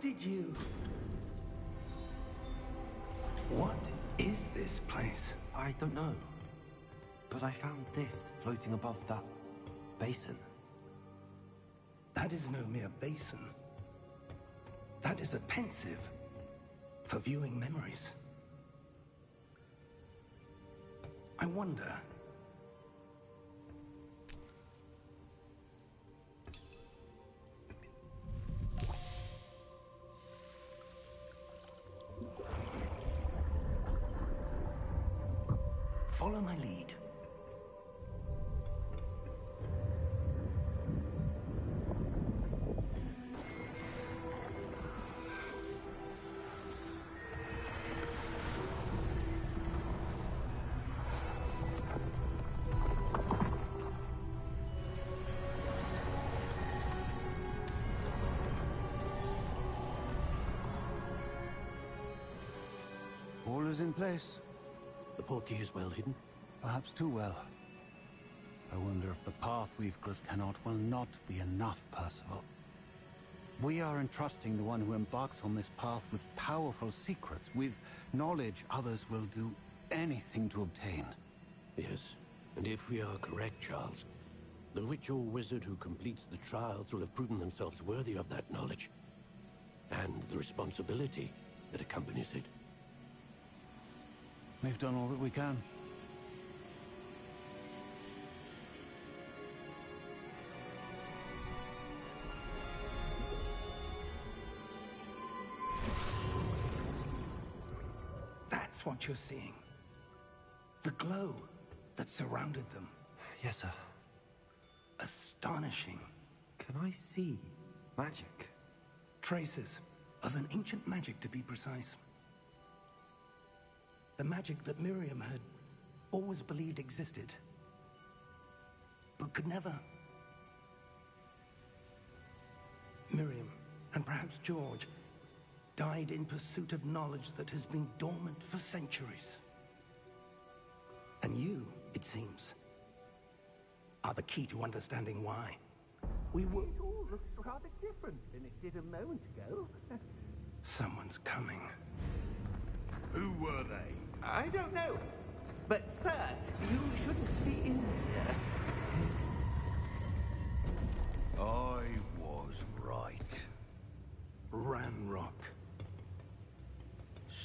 did you? What is this place? I don't know. But I found this floating above that basin. That is no mere basin. That is a pensive for viewing memories. I wonder... Follow my lead. All is in place. The portkey is well hidden? Perhaps too well. I wonder if the path we've will not be enough, Percival. We are entrusting the one who embarks on this path with powerful secrets, with knowledge others will do anything to obtain. Yes, and if we are correct, Charles, the witch or wizard who completes the trials will have proven themselves worthy of that knowledge, and the responsibility that accompanies it. We've done all that we can. That's what you're seeing. The glow that surrounded them. Yes, sir. Astonishing. Can I see magic? Traces of an ancient magic, to be precise. The magic that Miriam had always believed existed, but could never. Miriam, and perhaps George, died in pursuit of knowledge that has been dormant for centuries. And you, it seems, are the key to understanding why. We were... It all looks rather different than it did a moment ago. Someone's coming. Who were they? I don't know. But, sir, you shouldn't be in here. I was right. Ranrock.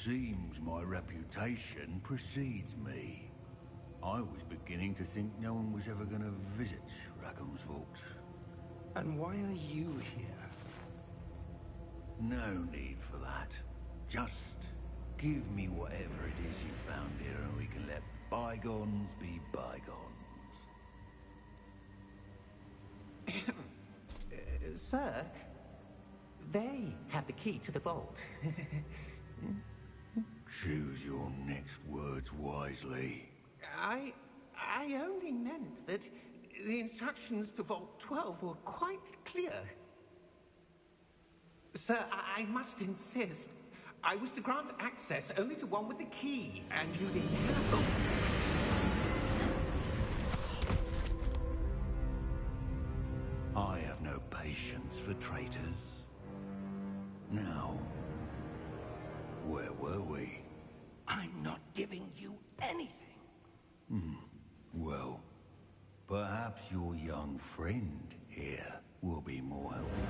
Seems my reputation precedes me. I was beginning to think no one was ever going to visit Rackham's vault. And why are you here? No need for that. Just give me whatever it is you found here and we can let bygones be bygones. Sir, they have the key to the vault. Choose your next words wisely. I only meant that the instructions to Vault 12 were quite clear. Sir, I must insist. I was to grant access only to one with the key, and you didn't have them. I have no patience for traitors. Now, where were we? I'm not giving you anything. Well, perhaps your young friend here will be more helpful.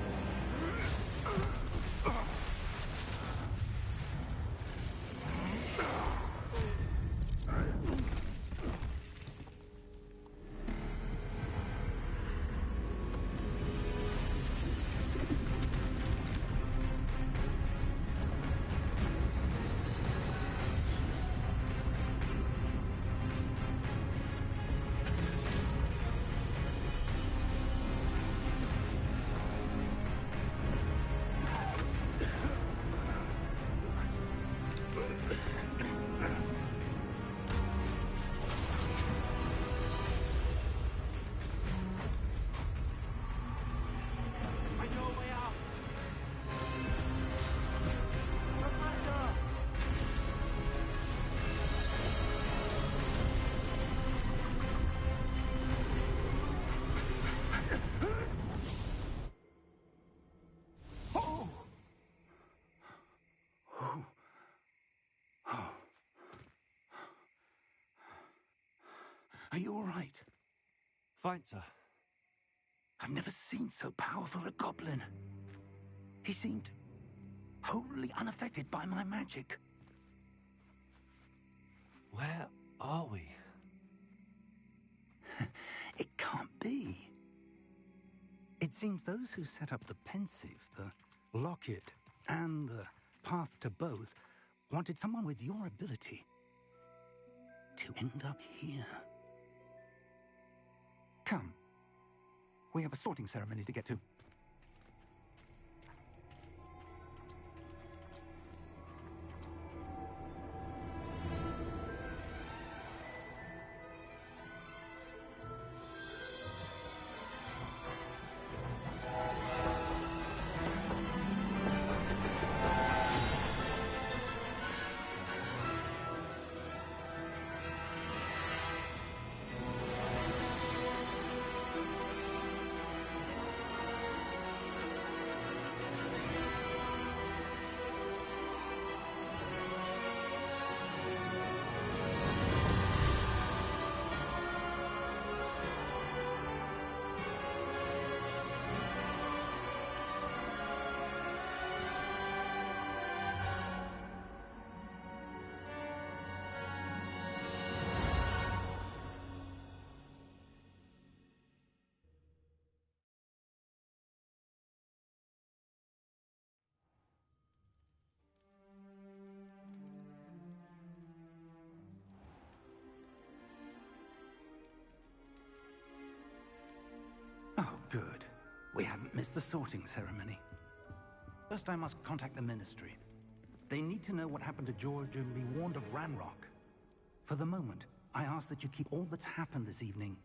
Are you all right? Fine, sir. I've never seen so powerful a goblin. He seemed wholly unaffected by my magic. Where are we? It can't be. It seems those who set up the pensive, the locket, and the path to both wanted someone with your ability to end up here. Come. We have a sorting ceremony to get to. Oh, good. We haven't missed the sorting ceremony. First, I must contact the Ministry. They need to know what happened to George and be warned of Ranrock. For the moment, I ask that you keep all that's happened this evening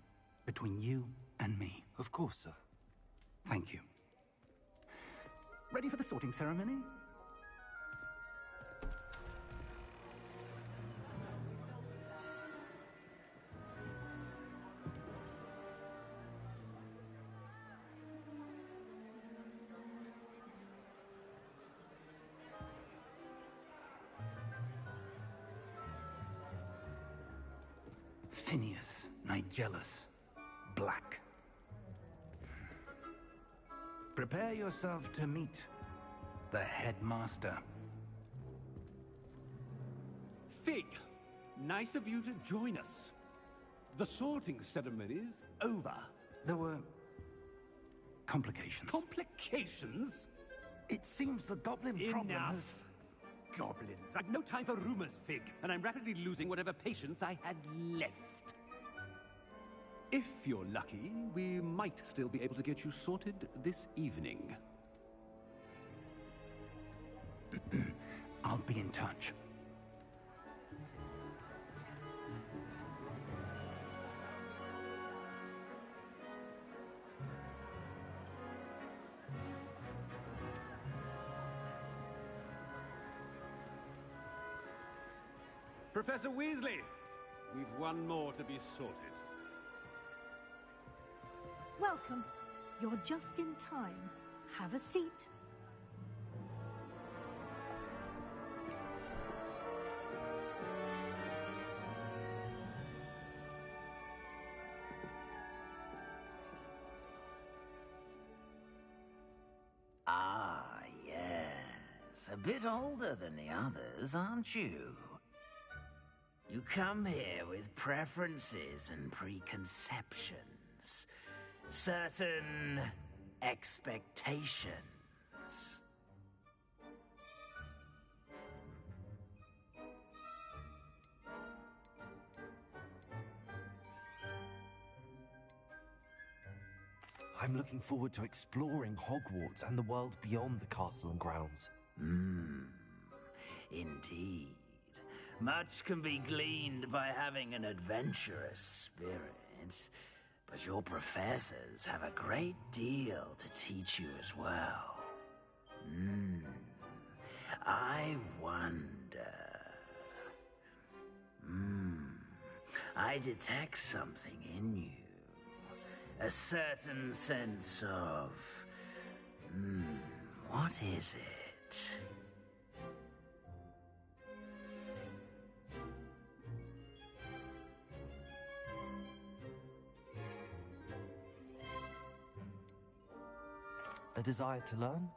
between you and me. Of course, sir. Thank you. Ready for the sorting ceremony? Phineas, Nigellus, Black. Prepare yourself to meet the headmaster. Fig, nice of you to join us. The sorting ceremony's over. There were complications. Complications? It seems the goblin problem Enough. has... Goblins. I've no time for rumors, Fig, and I'm rapidly losing whatever patience I had left. If you're lucky, we might still be able to get you sorted this evening. I'll be in touch. Professor Weasley, we've one more to be sorted. Welcome. You're just in time. Have a seat. Ah, yes. A bit older than the others, aren't you? You come here with preferences and preconceptions. Certain expectations. I'm looking forward to exploring Hogwarts and the world beyond the castle and grounds. Indeed. Much can be gleaned by having an adventurous spirit, but your professors have a great deal to teach you as well. I wonder... I detect something in you. A certain sense of... what is it? desire to learn.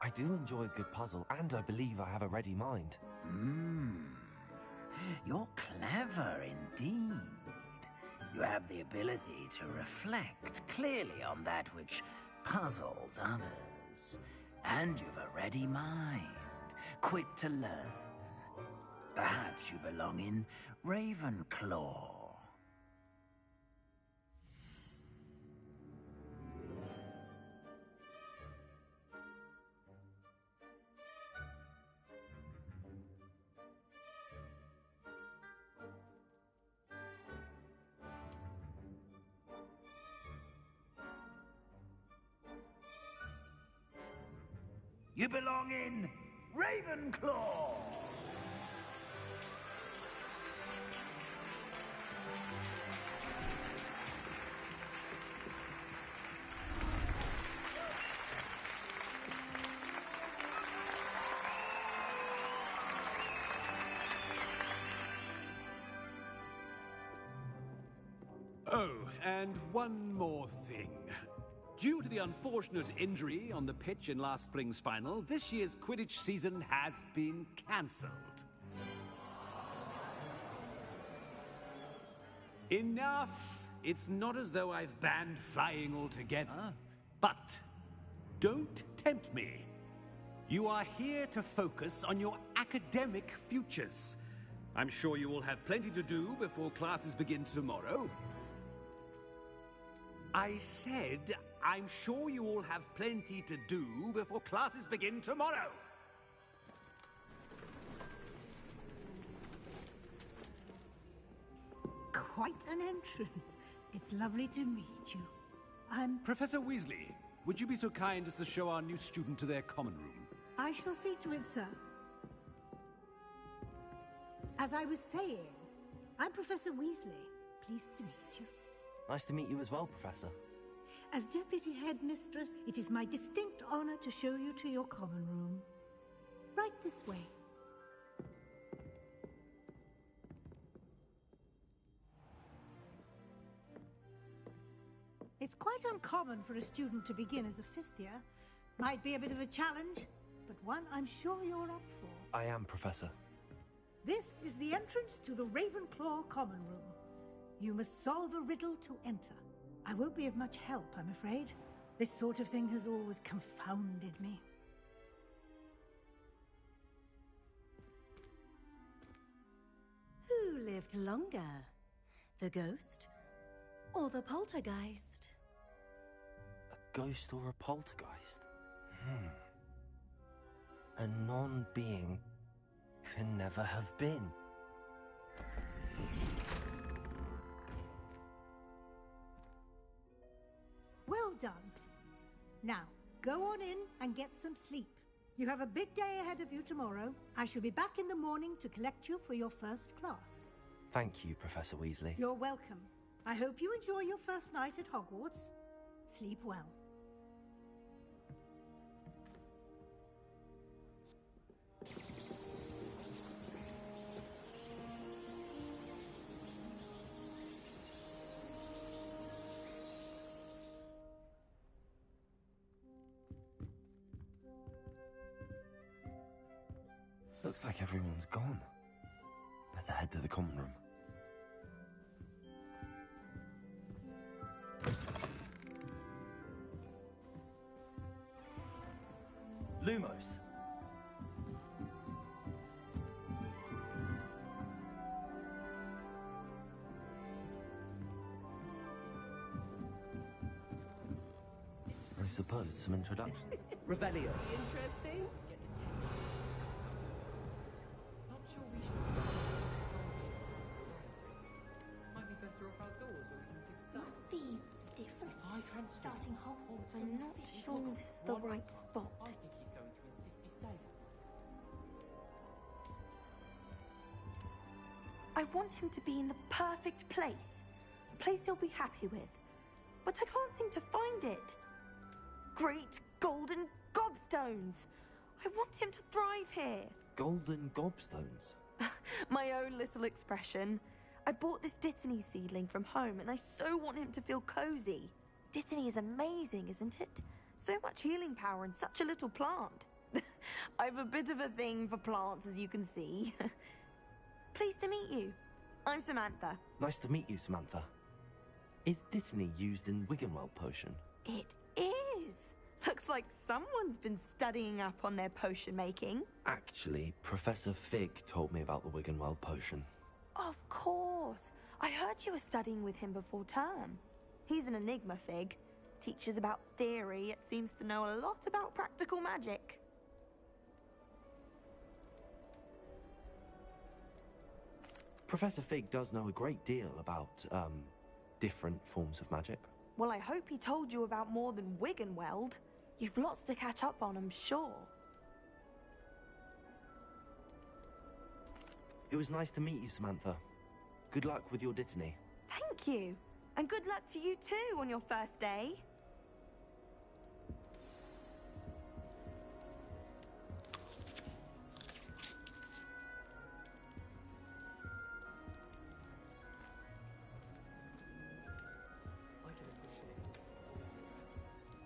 I do enjoy a good puzzle, and I believe I have a ready mind. You're clever indeed. You have the ability to reflect clearly on that which puzzles others. And you've a ready mind, quick to learn. Perhaps you belong in Ravenclaw. You belong in Ravenclaw! Oh, and one more thing. Due to the unfortunate injury on the pitch in last spring's final, this year's Quidditch season has been cancelled. Enough! It's not as though I've banned flying altogether. But don't tempt me. You are here to focus on your academic futures. I'm sure you will have plenty to do before classes begin tomorrow. I said, I'm sure you all have plenty to do before classes begin tomorrow. Quite an entrance. It's lovely to meet you. I'm... Professor Weasley, would you be so kind as to show our new student to their common room? I shall see to it, sir. As I was saying, I'm Professor Weasley. Pleased to meet you. Nice to meet you as well, Professor. As Deputy Headmistress, it is my distinct honor to show you to your common room. Right this way. It's quite uncommon for a student to begin as a fifth year. Might be a bit of a challenge, but one I'm sure you're up for. I am, Professor. This is the entrance to the Ravenclaw common room. You must solve a riddle to enter. I won't be of much help, I'm afraid. This sort of thing has always confounded me. Who lived longer? The ghost or the poltergeist? A ghost or a poltergeist? A non-being can never have been. Well done. Now, go on in and get some sleep. You have a big day ahead of you tomorrow. I shall be back in the morning to collect you for your first class. Thank you, Professor Weasley. You're welcome. I hope you enjoy your first night at Hogwarts. Sleep well. Looks like everyone's gone. Better head to the common room. Lumos. I suppose some introduction. Revelio. Interesting. Not sure we should might be better off outdoors or we can sit Must be different. If I transfer Starting Hogwarts I'm not sure this is the right spot. I think he's going to insist he stay. I want him to be in the perfect place. A place he'll be happy with. But I can't seem to find it. Great golden gobstones! I want him to thrive here. Golden gobstones? My own little expression. I bought this Dittany seedling from home and I so want him to feel cozy. Dittany is amazing, isn't it? So much healing power in such a little plant. I've a bit of a thing for plants, as you can see. Pleased to meet you. I'm Samantha. Nice to meet you, Samantha. Is Dittany used in Wiggenweld potion? It is. Looks like someone's been studying up on their potion making. Actually, Professor Fig told me about the Wiggenweld potion. Of course. I heard you were studying with him before term. He's an enigma, Fig. Teaches about theory, yet seems to know a lot about practical magic. Professor Fig does know a great deal about, different forms of magic. Well, I hope he told you about more than Wiggenweld. You've lots to catch up on, I'm sure. It was nice to meet you, Samantha. Good luck with your Dittany. Thank you. And good luck to you too on your first day.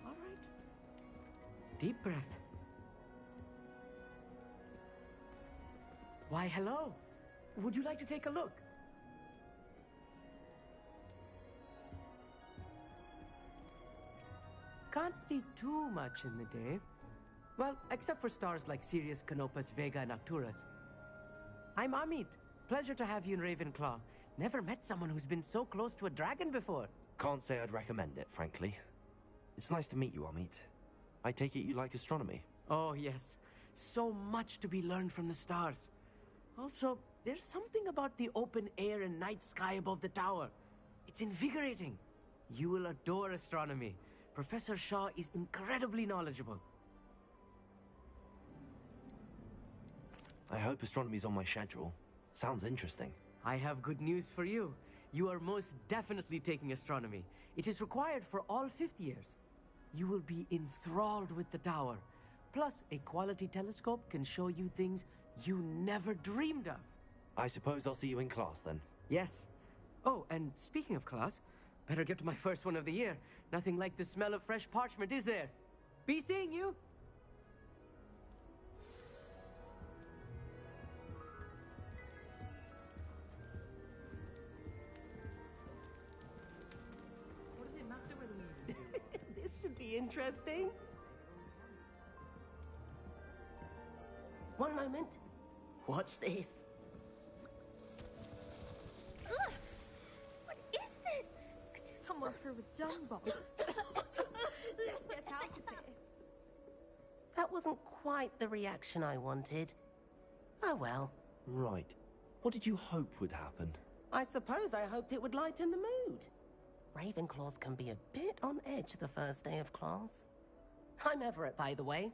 All right. Deep breath. Why, hello. Would you like to take a look? Can't see too much in the day. Well, except for stars like Sirius, Canopus, Vega, and Arcturus. I'm Amit. Pleasure to have you in Ravenclaw. Never met someone who's been so close to a dragon before. Can't say I'd recommend it, frankly. It's nice to meet you, Amit. I take it you like astronomy? Oh, yes. So much to be learned from the stars. Also, there's something about the open air and night sky above the tower. It's invigorating. You will adore astronomy. Professor Shaw is incredibly knowledgeable. I hope astronomy's on my schedule. Sounds interesting. I have good news for you. You are most definitely taking astronomy. It is required for all fifth years. You will be enthralled with the tower. Plus, a quality telescope can show you things you never dreamed of. I suppose I'll see you in class then. Yes. Oh, and speaking of class, better get to my first one of the year. Nothing like the smell of fresh parchment, is there? Be seeing you! What does it matter whether we even do? This should be interesting. One moment. Watch this. Ugh! What is this? Someone threw a dung bomb. Let's get out of here. That wasn't quite the reaction I wanted. Oh well. Right. What did you hope would happen? I suppose I hoped it would lighten the mood. Ravenclaws can be a bit on edge the first day of class. I'm Everett, by the way.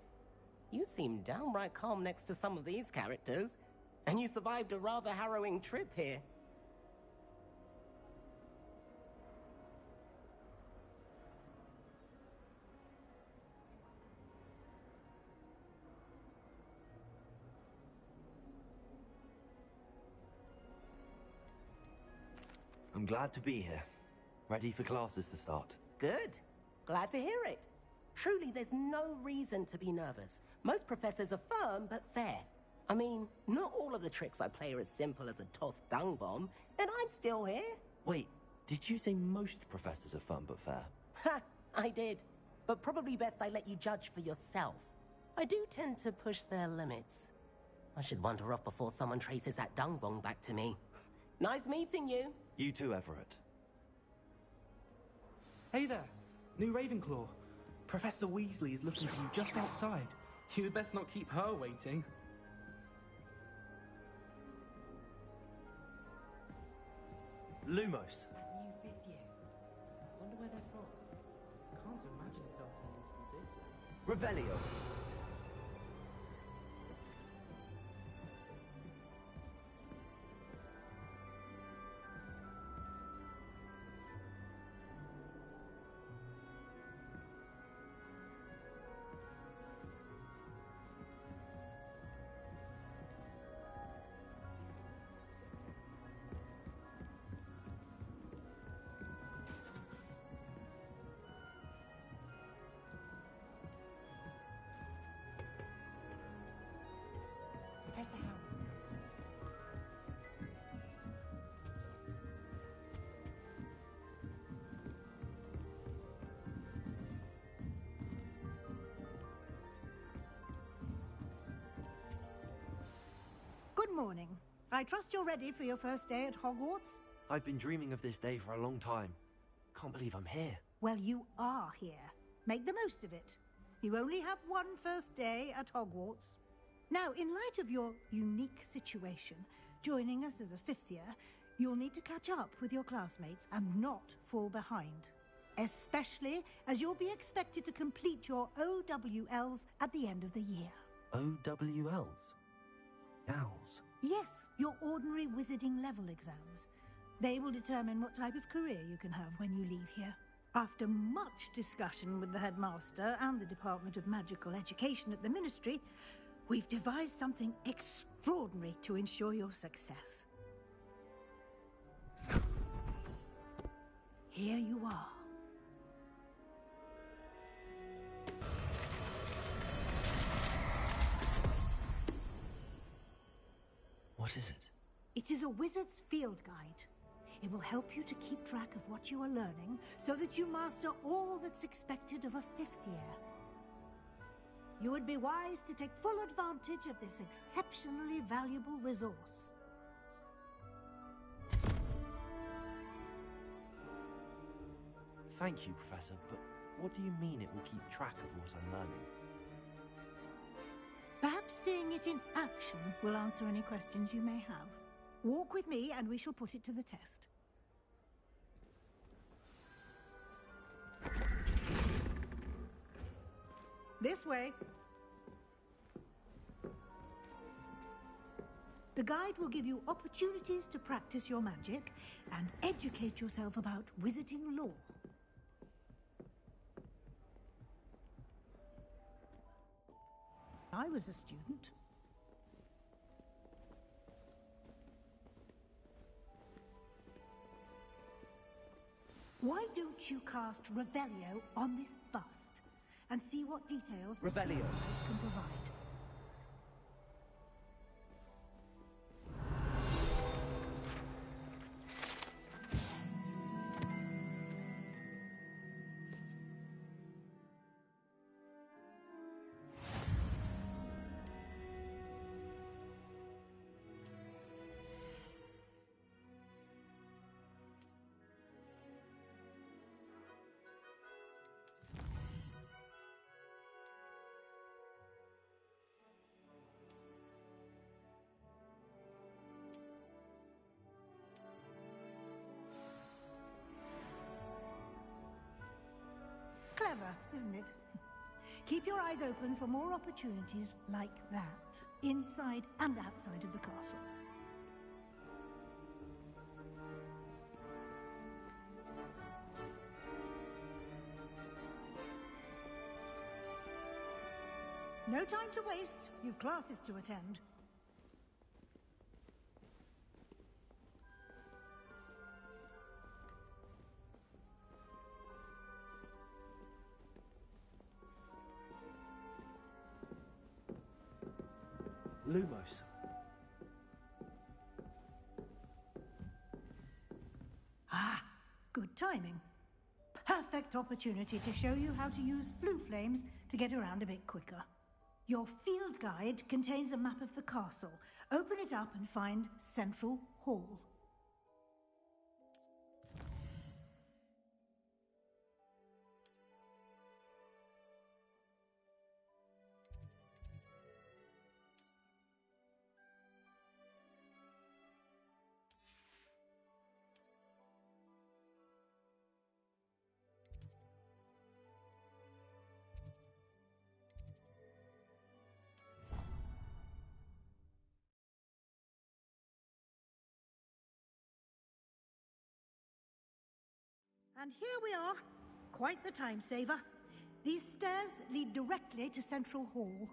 You seem downright calm next to some of these characters, and you survived a rather harrowing trip here. I'm glad to be here. Ready for classes to start. Good. Glad to hear it. Truly, there's no reason to be nervous. Most professors are firm but fair. I mean, not all of the tricks I play are as simple as a tossed dung bomb, and I'm still here. Wait, did you say most professors are fun but fair? Ha! I did. But probably best I let you judge for yourself. I do tend to push their limits. I should wander off before someone traces that dung bomb back to me. Nice meeting you. You too, Everett. Hey there, new Ravenclaw. Professor Weasley is looking for you just outside. You'd best not keep her waiting. Lumos. That new fifth year. Wonder where they're from. Can't imagine starting in this way. Revelio. Professor Howard. Good morning. I trust you're ready for your first day at Hogwarts? I've been dreaming of this day for a long time. Can't believe I'm here. Well, you are here. Make the most of it. You only have one first day at Hogwarts. Now, in light of your unique situation, joining us as a fifth year, you'll need to catch up with your classmates and not fall behind. Especially as you'll be expected to complete your OWLs at the end of the year. OWLs? Owls? Yes, your ordinary wizarding level exams. They will determine what type of career you can have when you leave here. After much discussion with the headmaster and the Department of Magical Education at the Ministry, we've devised something extraordinary to ensure your success. Here you are. What is it? It is a wizard's field guide. It will help you to keep track of what you are learning so that you master all that's expected of a fifth year. You would be wise to take full advantage of this exceptionally valuable resource. Thank you, Professor, but what do you mean it will keep track of what I'm learning? Perhaps seeing it in action will answer any questions you may have. Walk with me and we shall put it to the test. This way. The guide will give you opportunities to practice your magic and educate yourself about wizarding lore. I was a student. Why don't you cast Revelio on this bust and see what details Revelio it can provide? Clever, isn't it? Keep your eyes open for more opportunities like that, inside and outside of the castle. No time to waste. You've classes to attend. Lumos. Ah, good timing. Perfect opportunity to show you how to use flue flames to get around a bit quicker. Your field guide contains a map of the castle. Open it up and find Central Hall. And here we are. Quite the time saver. These stairs lead directly to Central Hall.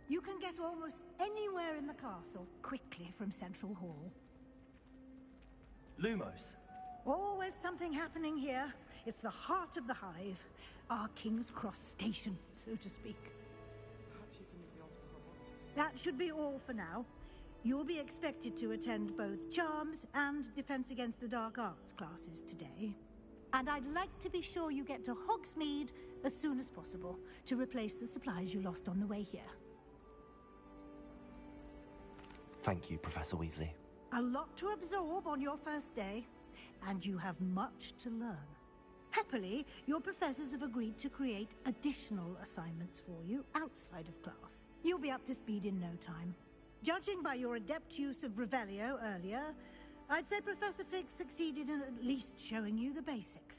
You can get almost anywhere in the castle quickly from Central Hall. Lumos. Always something happening here. It's the heart of the hive. Our King's Cross station, so to speak. That should be all for now. You'll be expected to attend both Charms and Defense Against the Dark Arts classes today. And I'd like to be sure you get to Hogsmeade as soon as possible to replace the supplies you lost on the way here. Thank you, Professor Weasley. A lot to absorb on your first day, and you have much to learn. Happily, your professors have agreed to create additional assignments for you outside of class. You'll be up to speed in no time. Judging by your adept use of Revelio earlier, I'd say Professor Fig succeeded in at least showing you the basics.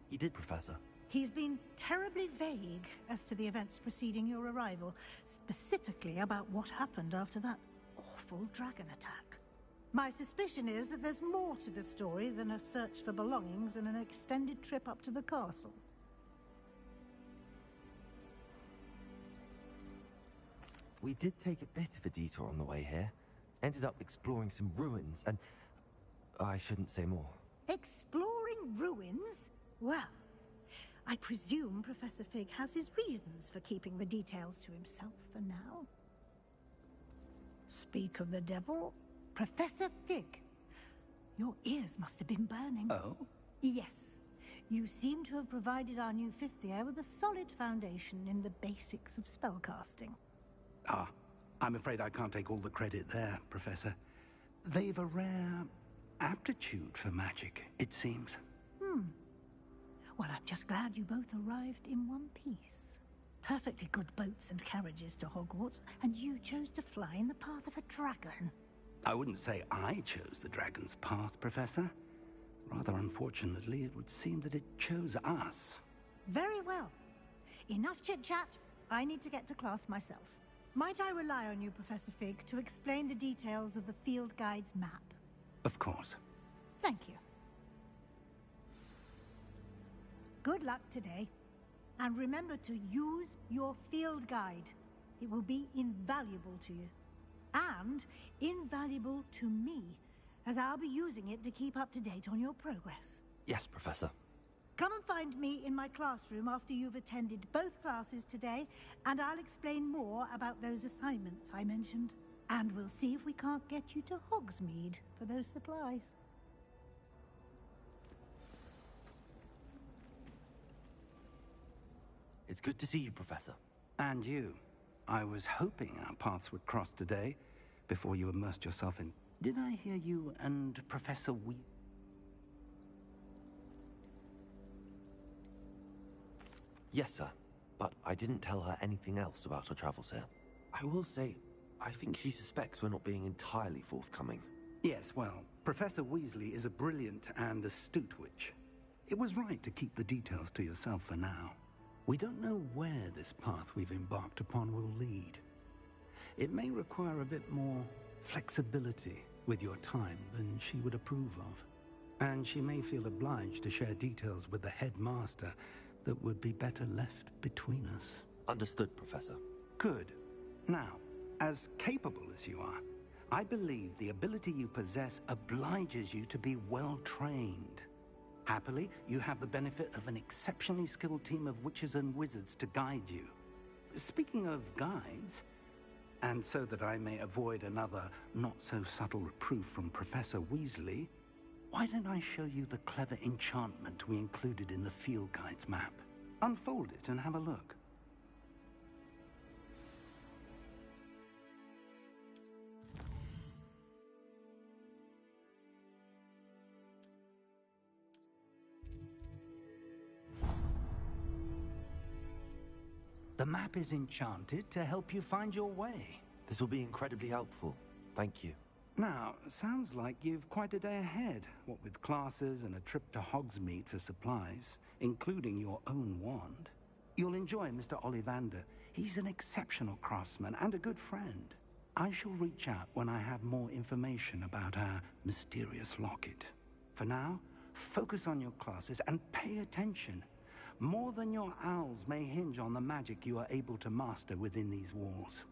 He did, Professor. He's been terribly vague as to the events preceding your arrival, specifically about what happened after that awful dragon attack. My suspicion is that there's more to the story than a search for belongings and an extended trip up to the castle. We did take a bit of a detour on the way here. Ended up exploring some ruins and... I shouldn't say more. Exploring ruins? Well, I presume Professor Fig has his reasons for keeping the details to himself for now. Speak of the devil, Professor Fig. Your ears must have been burning. Oh? Yes. You seem to have provided our new fifth year with a solid foundation in the basics of spellcasting. Ah, I'm afraid I can't take all the credit there, Professor. They've a rare aptitude for magic, it seems. Well, I'm just glad you both arrived in one piece. Perfectly good boats and carriages to Hogwarts, and you chose to fly in the path of a dragon. I wouldn't say I chose the dragon's path, Professor. Rather unfortunately, it would seem that it chose us. Very well. Enough chit-chat. I need to get to class myself. Might I rely on you, Professor Fig, to explain the details of the field guide's map? Of course. Thank you. Good luck today. And remember to use your field guide. It will be invaluable to you. And invaluable to me, as I'll be using it to keep up to date on your progress. Yes, Professor. Come and find me in my classroom after you've attended both classes today, and I'll explain more about those assignments I mentioned. And we'll see if we can't get you to Hogsmeade for those supplies. It's good to see you, Professor. And you. I was hoping our paths would cross today, before you immersed yourself in... Did I hear you and Professor Yes, sir. But I didn't tell her anything else about our travels here. I will say, I think she suspects we're not being entirely forthcoming. Yes, well, Professor Weasley is a brilliant and astute witch. It was right to keep the details to yourself for now. We don't know where this path we've embarked upon will lead. It may require a bit more flexibility with your time than she would approve of. And she may feel obliged to share details with the headmaster that would be better left between us. Understood, Professor. Good. Now, as capable as you are, I believe the ability you possess obliges you to be well trained. Happily, you have the benefit of an exceptionally skilled team of witches and wizards to guide you. Speaking of guides, and so that I may avoid another not-so-subtle reproof from Professor Weasley, why don't I show you the clever enchantment we included in the field guide's map? Unfold it and have a look. The map is enchanted to help you find your way. This will be incredibly helpful. Thank you. Now, sounds like you've quite a day ahead, what with classes and a trip to Hogsmeade for supplies, including your own wand. You'll enjoy Mr. Ollivander. He's an exceptional craftsman and a good friend. I shall reach out when I have more information about our mysterious locket. For now, focus on your classes and pay attention. More than your owls may hinge on the magic you are able to master within these walls.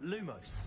Lumos.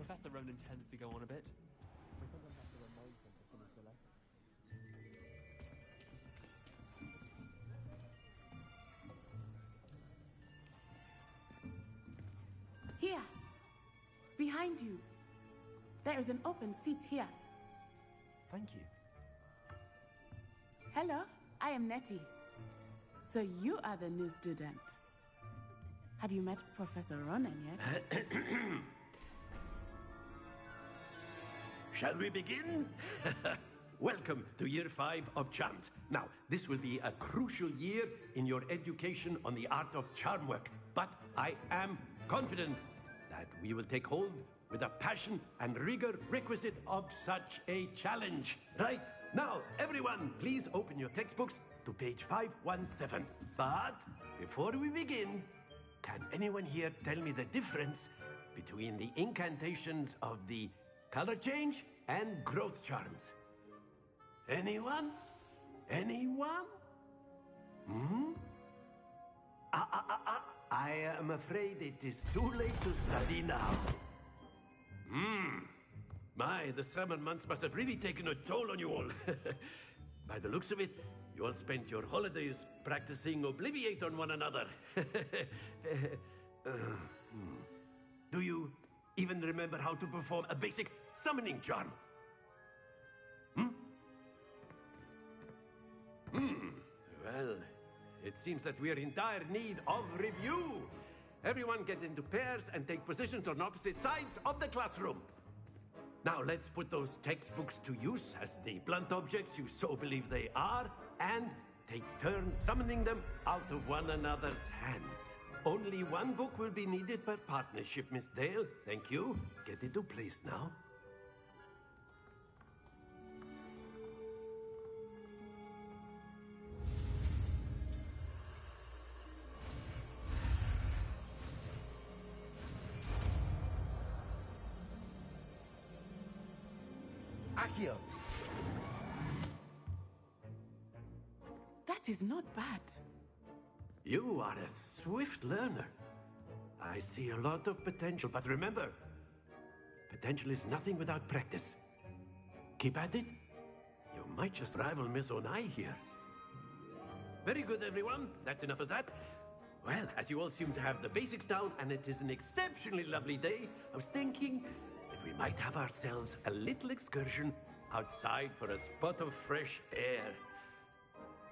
Professor Ronan tends to go on a bit. We sometimes have to remind him to finish the lesson. Here, behind you. There is an open seat here. Thank you. Hello, I am Nettie. So you are the new student. Have you met Professor Ronan yet? Shall we begin? Welcome to Year 5 of Charms. Now, this will be a crucial year in your education on the art of charm work. But I am confident that we will take hold with the passion and rigor requisite of such a challenge. Right, now, everyone, please open your textbooks to page 517. But before we begin, can anyone here tell me the difference between the incantations of the color change and growth charms? Anyone? Anyone? Hmm? I am afraid it is too late to study now. The summer months must have really taken a toll on you all. By the looks of it, you all spent your holidays practicing Obliviate on one another. Do you even remember how to perform a basic summoning charm? Well, it seems that we are in dire need of review. Everyone get into pairs and take positions on opposite sides of the classroom. Now let's put those textbooks to use as the blunt objects you so believe they are, and take turns summoning them out of one another's hands. Only one book will be needed per partnership, Miss Dale. Thank you. Get into place now. Accio! That is not bad. You are a swift learner. I see a lot of potential, but remember, potential is nothing without practice. Keep at it. You might just rival Miss Onai here. Very good, everyone. That's enough of that. Well, as you all seem to have the basics down, and it is an exceptionally lovely day, I was thinking that we might have ourselves a little excursion outside for a spot of fresh air.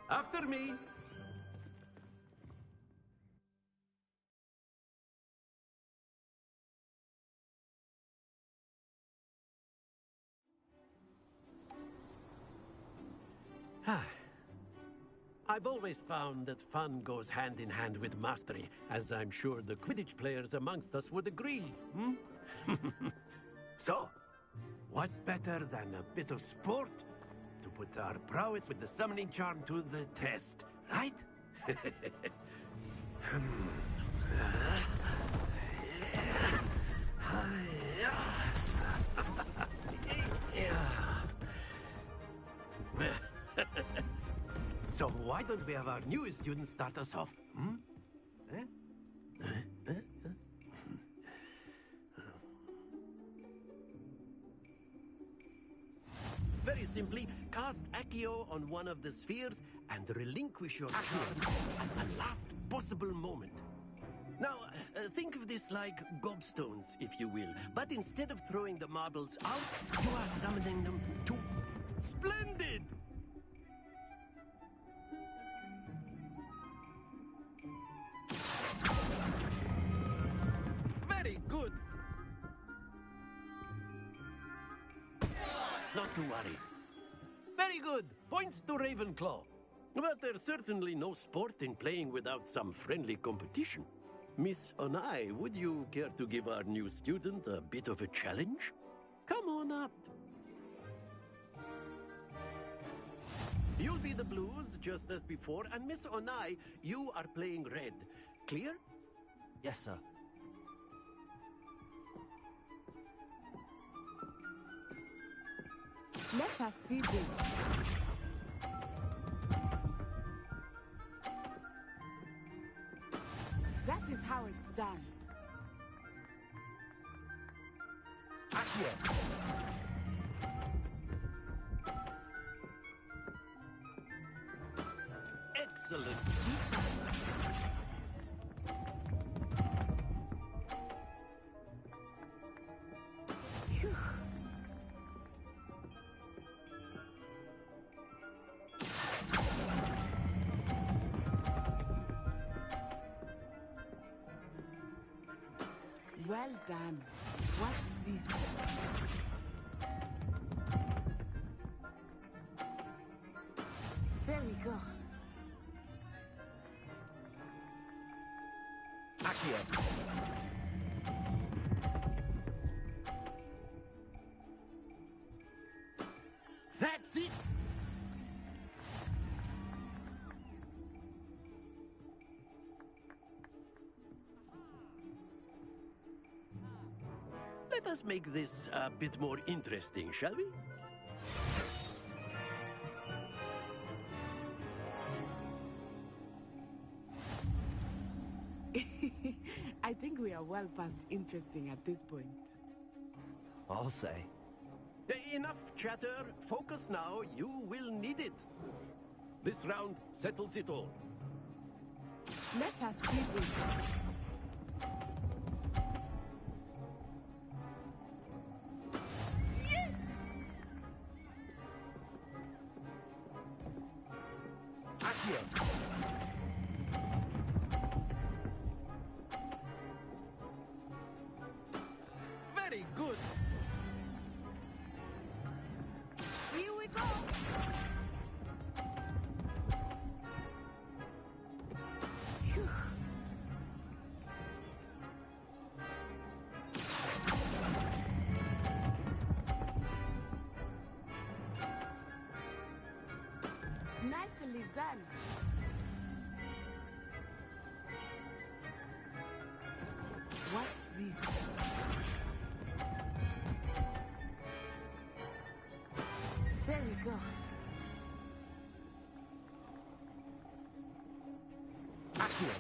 After me. I've always found that fun goes hand in hand with mastery, as I'm sure the Quidditch players amongst us would agree, So, what better than a bit of sport to put our prowess with the summoning charm to the test, right? So why don't we have our newest student start us off? Very simply, cast Accio on one of the spheres and relinquish your charm at the last possible moment. Now, think of this like gobstones, if you will. But instead of throwing the marbles out, you are summoning them to... Splendid! Very good! Not to worry. Very good! Points to Ravenclaw. But there's certainly no sport in playing without some friendly competition. Miss Onai, would you care to give our new student a bit of a challenge? Come on up. You'll be the blues, just as before, and Miss Onai, you are playing red. Clear? Yes, sir. Let us see this. That is how it's done. Accio. Excellent. Well done. Watch this. There we go. Accio. That's it! Let us make this a bit more interesting, shall we? I think we are well past interesting at this point. I'll say. Enough chatter. Focus now. You will need it. This round settles it all. Let us see this. Accio. Very good. Here we go. Phew. Nicely done. Watch this. There we go. Accio.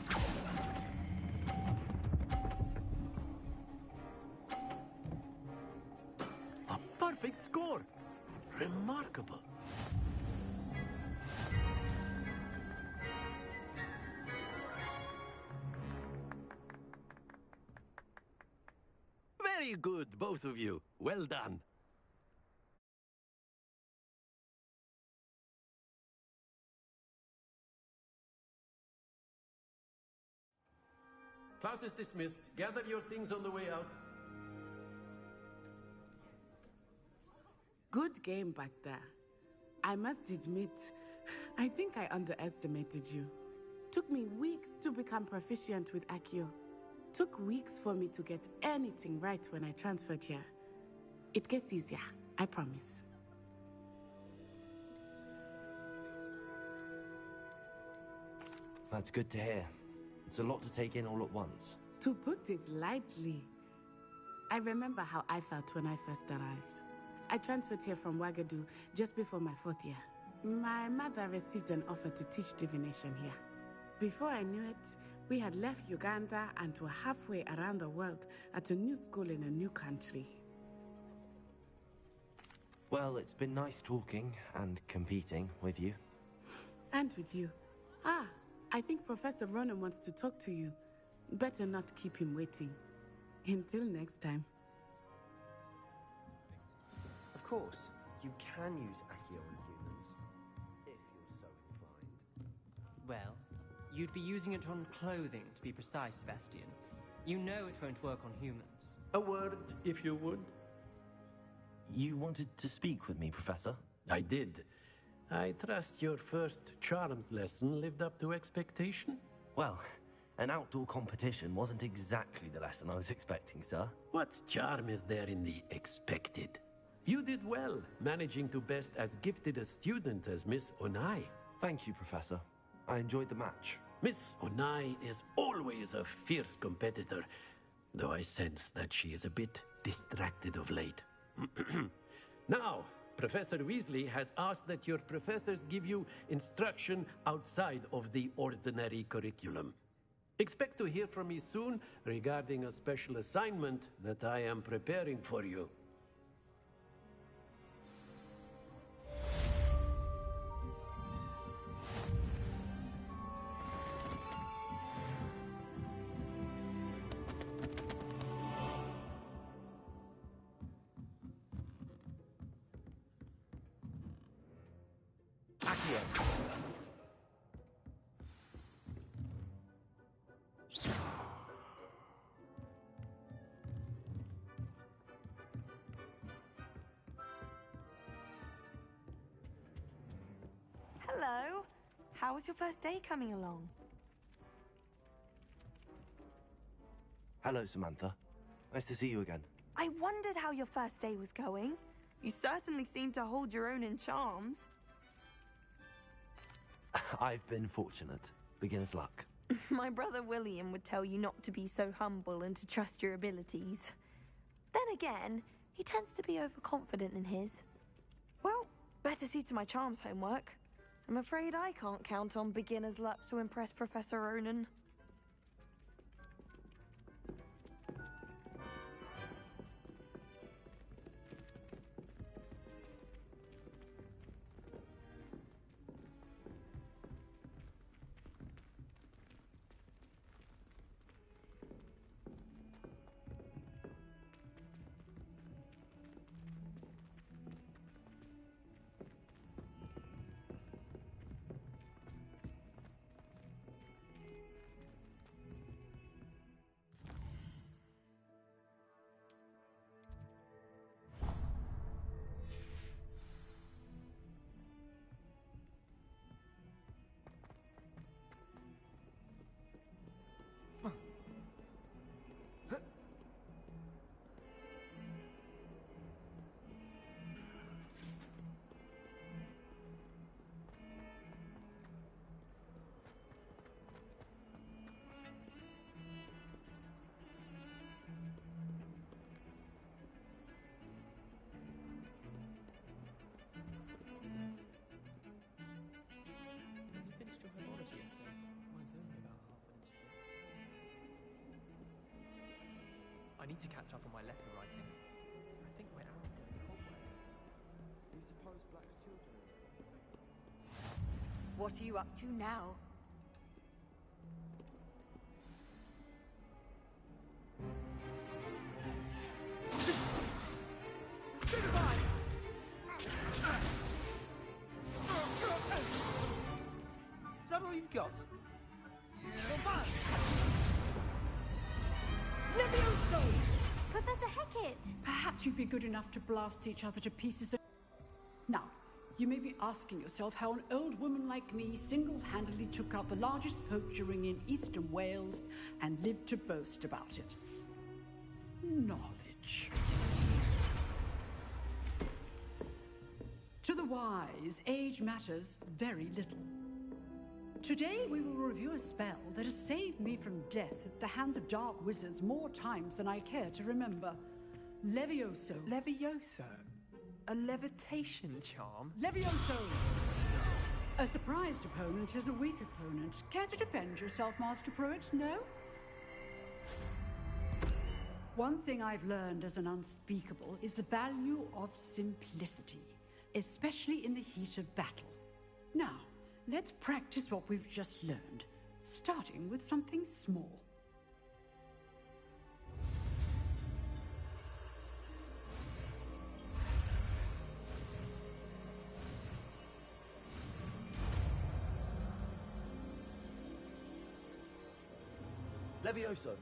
A perfect score. Remarkable. Very good, both of you. Well done. Class is dismissed. Gather your things on the way out. Good game back there. I must admit, I think I underestimated you. Took me weeks to become proficient with Accio. Took weeks for me to get anything right when I transferred here. It gets easier, I promise. That's good to hear. It's a lot to take in all at once. To put it lightly, I remember how I felt when I first arrived. I transferred here from Wagadu just before my 4th year. My mother received an offer to teach divination here. Before I knew it, we had left Uganda and were halfway around the world at a new school in a new country. Well, it's been nice talking and competing with you. And with you. Ah, I think Professor Ronan wants to talk to you. Better not keep him waiting. Until next time. Of course, you can use Accio on humans, if you're so inclined. Well, you'd be using it on clothing, to be precise, Sebastian. You know it won't work on humans. A word, if you would. You wanted to speak with me, Professor? I did. I trust your first charms lesson lived up to expectation? Well, an outdoor competition wasn't exactly the lesson I was expecting, sir. What charm is there in the expected? You did well, managing to best as gifted a student as Miss Onai. Thank you, Professor. I enjoyed the match. Miss Onai is always a fierce competitor, though I sense that she is a bit distracted of late. Now, Professor Weasley has asked that your professors give you instruction outside of the ordinary curriculum. Expect to hear from me soon regarding a special assignment that I am preparing for you. Hello. How was your first day coming along? Hello, Samantha. Nice to see you again. I wondered how your first day was going. You certainly seem to hold your own in charms. I've been fortunate. Beginner's luck. My brother William would tell you not to be so humble and to trust your abilities. Then again, he tends to be overconfident in his. Well, better see to my charms homework. I'm afraid I can't count on beginner's luck to impress Professor Ronan. I need to catch up on my letter writing. I think we're out in Hogwarts. Do you suppose Black's children are... What are you up to now? you've got. Levioso! Professor Hecat! Perhaps you'd be good enough to blast each other to pieces of... Now, you may be asking yourself how an old woman like me single-handedly took out the largest poacher ring in eastern Wales and lived to boast about it. Knowledge. To the wise, age matters very little. Today we will review a spell that has saved me from death at the hands of dark wizards more times than I care to remember. Levioso. Levioso? A levitation charm? Levioso! A surprised opponent is a weak opponent. Care to defend yourself, Master Pruitt? No? One thing I've learned as an unspeakable is the value of simplicity, especially in the heat of battle. Now, let's practice what we've just learned, starting with something small. Levioso.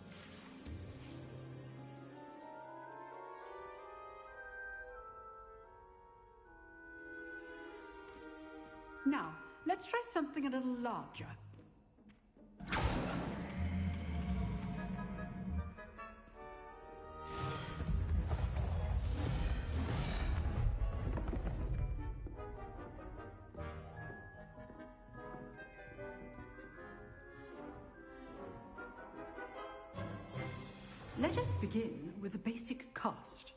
Now, let's try something a little larger. Let us begin with a basic cast.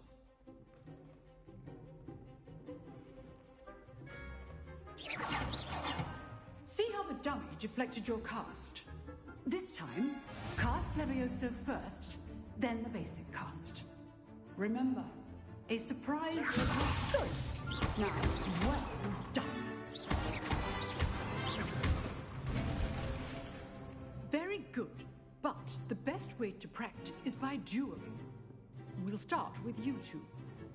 See how the dummy deflected your cast? This time, cast Levioso first, then the basic cast. Remember, a surprise is good. Now, well done. Very good, but the best way to practice is by dueling. We'll start with you two.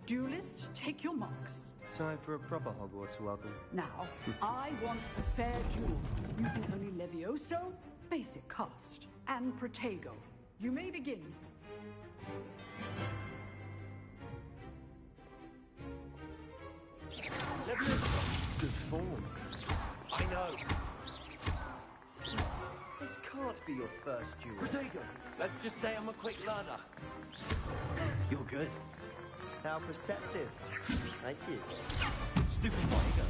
Duelists, take your marks. Time for a proper Hogwarts welcome. Now, I want a fair duel, using only Levioso, basic cast, and Protego. You may begin. Levioso. Good form. I know. This can't be your first duel. Protego, let's just say I'm a quick learner. You're good. How perceptive. Thank you. Stupid Protego.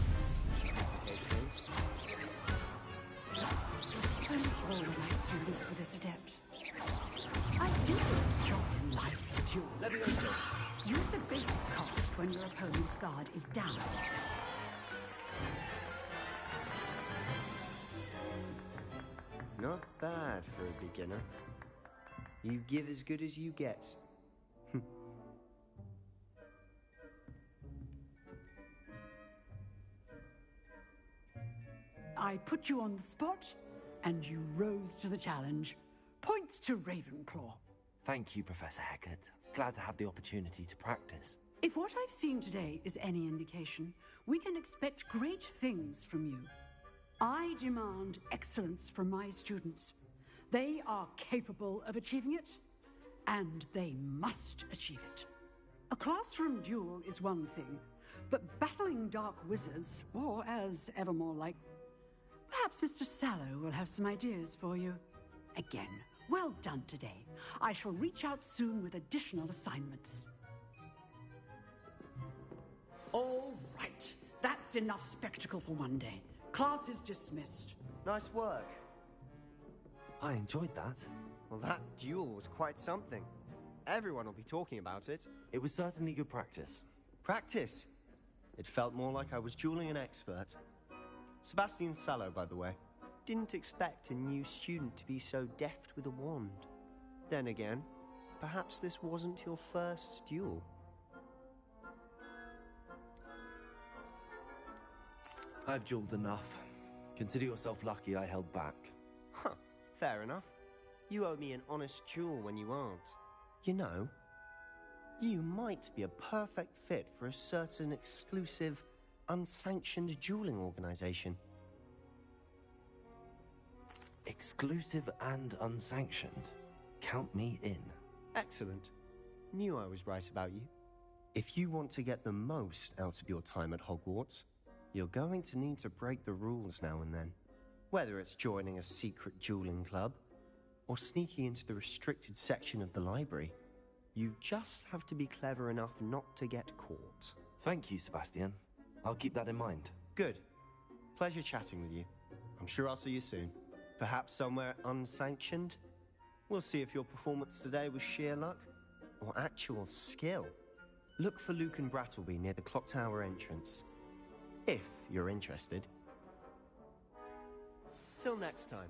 I'm always dueling for this adept. I do enjoy life duel. Levioso. Use the basic cast when your opponent's guard is down. Not bad for a beginner. You give as good as you get. I put you on the spot, and you rose to the challenge. Points to Ravenclaw. Thank you, Professor Hecat. Glad to have the opportunity to practice. If what I've seen today is any indication, we can expect great things from you. I demand excellence from my students. They are capable of achieving it, and they must achieve it. A classroom duel is one thing, but battling dark wizards, or as Evermore like, perhaps Mr. Sallow will have some ideas for you. Again, well done today. I shall reach out soon with additional assignments. All right, that's enough spectacle for one day. Class is dismissed. Nice work. I enjoyed that. Well, that duel was quite something. Everyone will be talking about it. It was certainly good practice. Practice? It felt more like I was dueling an expert. Sebastian Sallow, by the way. Didn't expect a new student to be so deft with a wand. Then again, perhaps this wasn't your first duel. I've dueled enough. Consider yourself lucky I held back. Huh, fair enough. You owe me an honest duel when you aren't. You know, you might be a perfect fit for a certain exclusive, unsanctioned dueling organization. Exclusive and unsanctioned. Count me in. Excellent. Knew I was right about you. If you want to get the most out of your time at Hogwarts, you're going to need to break the rules now and then. Whether it's joining a secret dueling club, or sneaking into the restricted section of the library, you just have to be clever enough not to get caught. Thank you, Sebastian. I'll keep that in mind. Good. Pleasure chatting with you. I'm sure I'll see you soon. Perhaps somewhere unsanctioned? We'll see if your performance today was sheer luck or actual skill. Look for Luke and Brattleby near the clock tower entrance, if you're interested. Till next time.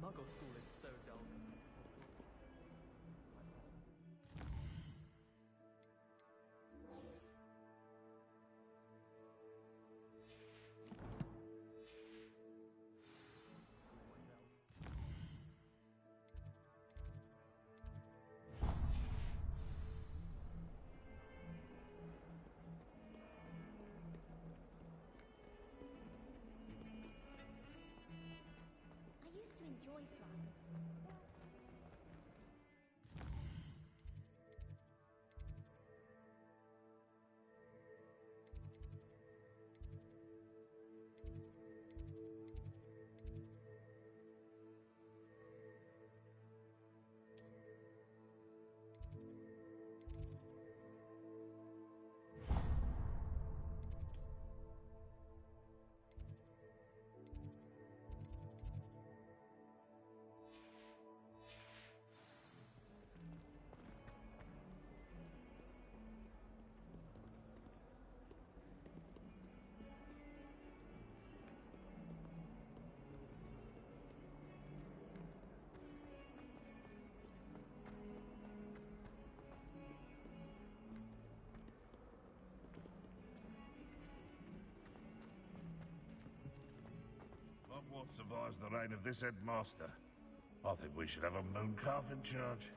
Muggle school is so dull. enjoy flying. Hogwarts survives the reign of this headmaster. I think we should have a moon calf in charge.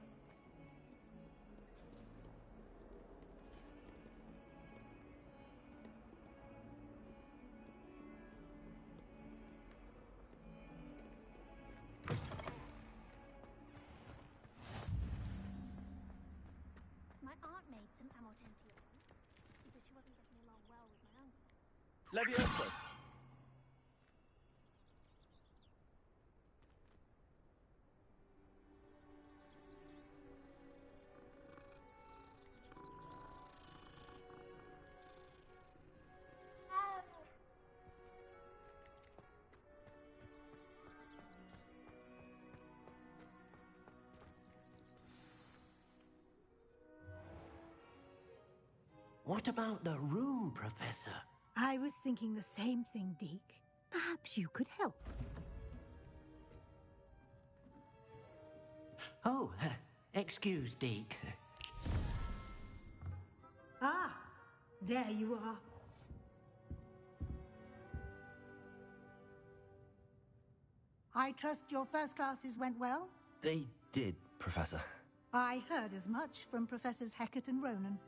My aunt made some amortentia once. Because she wasn't getting along well with my uncle. Leviosa! What about the room, Professor? I was thinking the same thing, Deke. Perhaps you could help. Oh, excuse, Deke. Ah, there you are. I trust your first classes went well? They did, Professor. I heard as much from Professors Hecat and Ronan.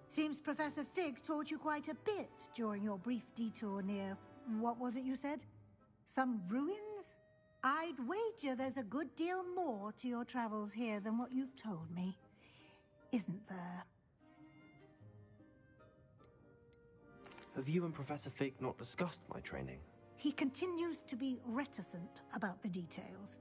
Seems Professor Fig taught you quite a bit during your brief detour near... what was it you said? Some ruins? I'd wager there's a good deal more to your travels here than what you've told me. Isn't there? Have you and Professor Fig not discussed my training? He continues to be reticent about the details,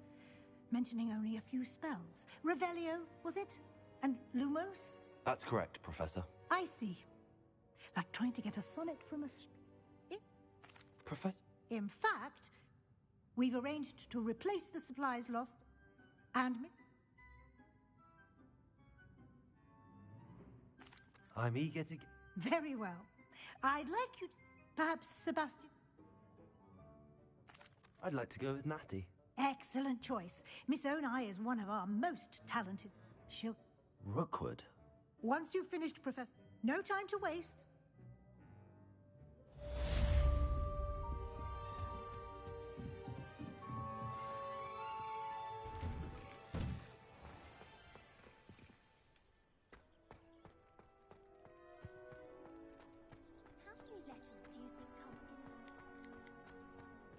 mentioning only a few spells. Revelio, was it? And Lumos? That's correct, Professor. I see. Like trying to get a sonnet from a... Professor? In fact, we've arranged to replace the supplies lost and... I'm eager to... Very well. I'd like you to... Perhaps Sebastian? I'd like to go with Natty. Excellent choice. Miss Onai is one of our most talented... She'll... Rookwood? Once you've finished, Professor... No time to waste. How many letters do you think come in?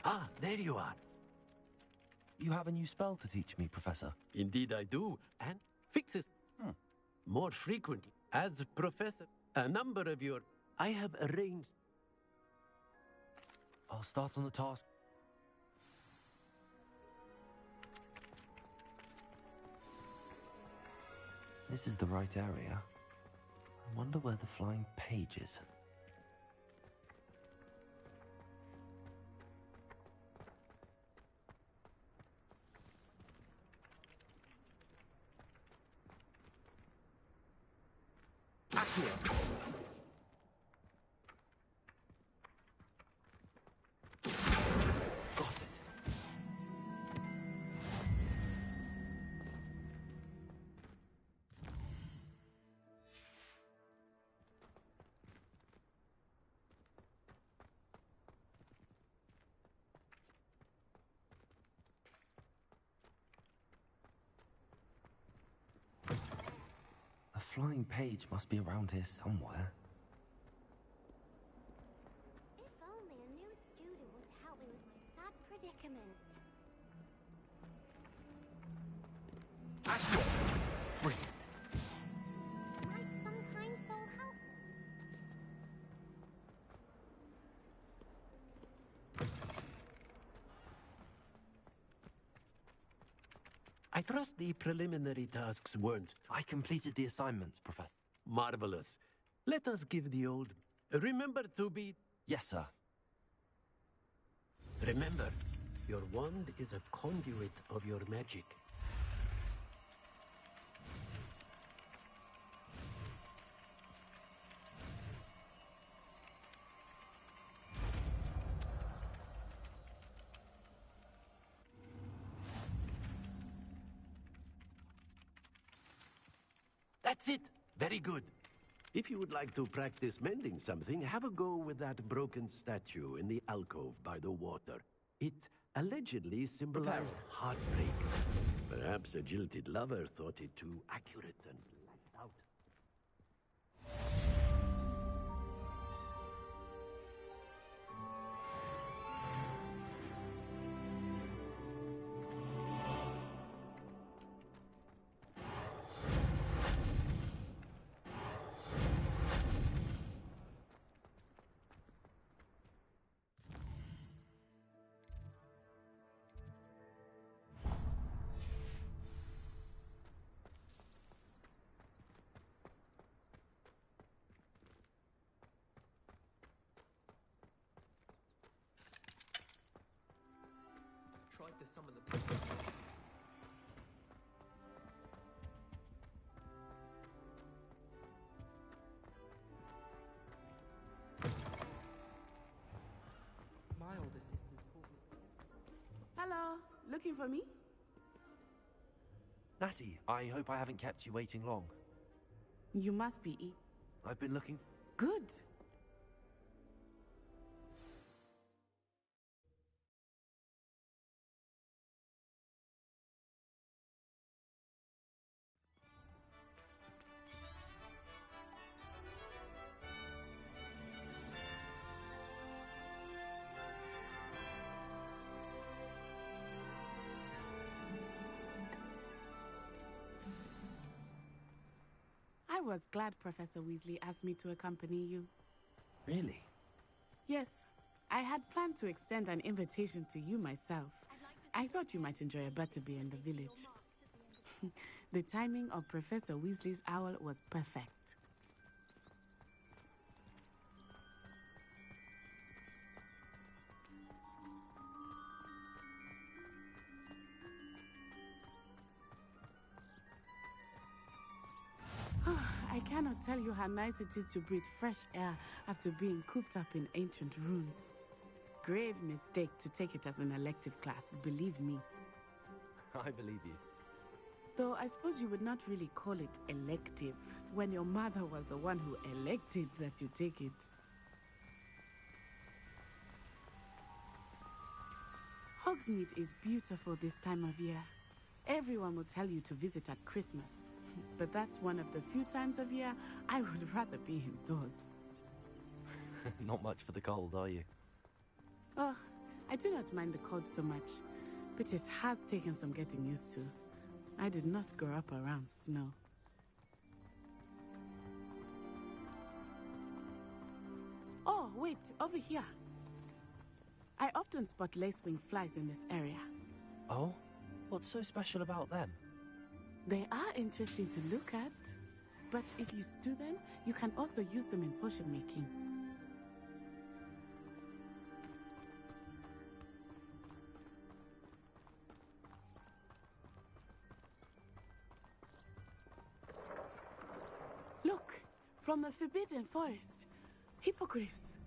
Ah, there you are. You have a new spell to teach me, Professor. Indeed I do, and fixes more frequently. As Professor, a number of your... I have arranged... I'll start on the task. This is the right area. I wonder where the flying page is. A flying page must be around here somewhere. If only a new student were to help me with my sad predicament. Brilliant. Might some kind soul help? I trust the preliminary tasks weren't... I completed the assignments, Professor. Marvelous. Let us give the old... Remember to be... Yes, sir. Remember, your wand is a conduit of your magic. That's it. Very good. If you would like to practice mending something, have a go with that broken statue in the alcove by the water. It allegedly symbolized heartbreak. Perhaps a jilted lover thought it too accurate and laughed out. Tried to summon the people. My old assistant told me. Hello, looking for me? Natty, I hope I haven't kept you waiting long. You must be I've been looking... Good. I was glad Professor Weasley asked me to accompany you. Really? Yes, I had planned to extend an invitation to you myself. I thought you might enjoy a butterbeer in the village. The timing of Professor Weasley's owl was perfect. I cannot tell you how nice it is to breathe fresh air after being cooped up in ancient rooms. Grave mistake to take it as an elective class, believe me. I believe you. Though I suppose you would not really call it elective when your mother was the one who elected that you take it. Hogsmeade is beautiful this time of year. Everyone will tell you to visit at Christmas. But that's one of the few times of year I would rather be indoors. Not much for the cold, are you? Oh, I do not mind the cold so much, but it has taken some getting used to. I did not grow up around snow. Oh, wait, over here. I often spot lacewing flies in this area. Oh? What's so special about them? They are interesting to look at, but if you stew them, you can also use them in potion making. Look, from the Forbidden Forest, hippogriffs.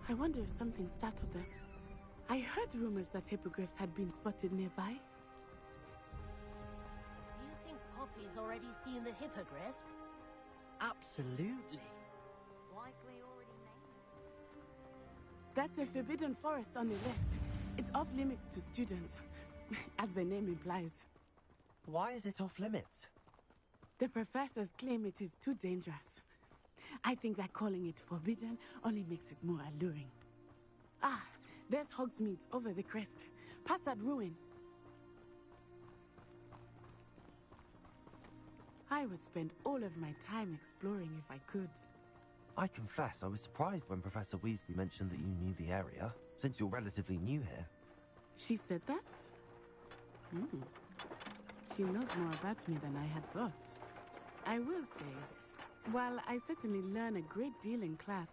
I wonder if something startled them. I heard rumors that hippogriffs had been spotted nearby. Do you think Poppy's already seen the hippogriffs? Absolutely. Likely already named. That's the Forbidden Forest on the left. It's off limits to students, as the name implies. Why is it off limits? The professors claim it is too dangerous. I think that calling it forbidden only makes it more alluring. Ah, there's Hogsmeade over the crest. Past that ruin. I would spend all of my time exploring if I could. I confess I was surprised when Professor Weasley mentioned that you knew the area, since you're relatively new here. She said that? She knows more about me than I had thought. I will say, while I certainly learn a great deal in class,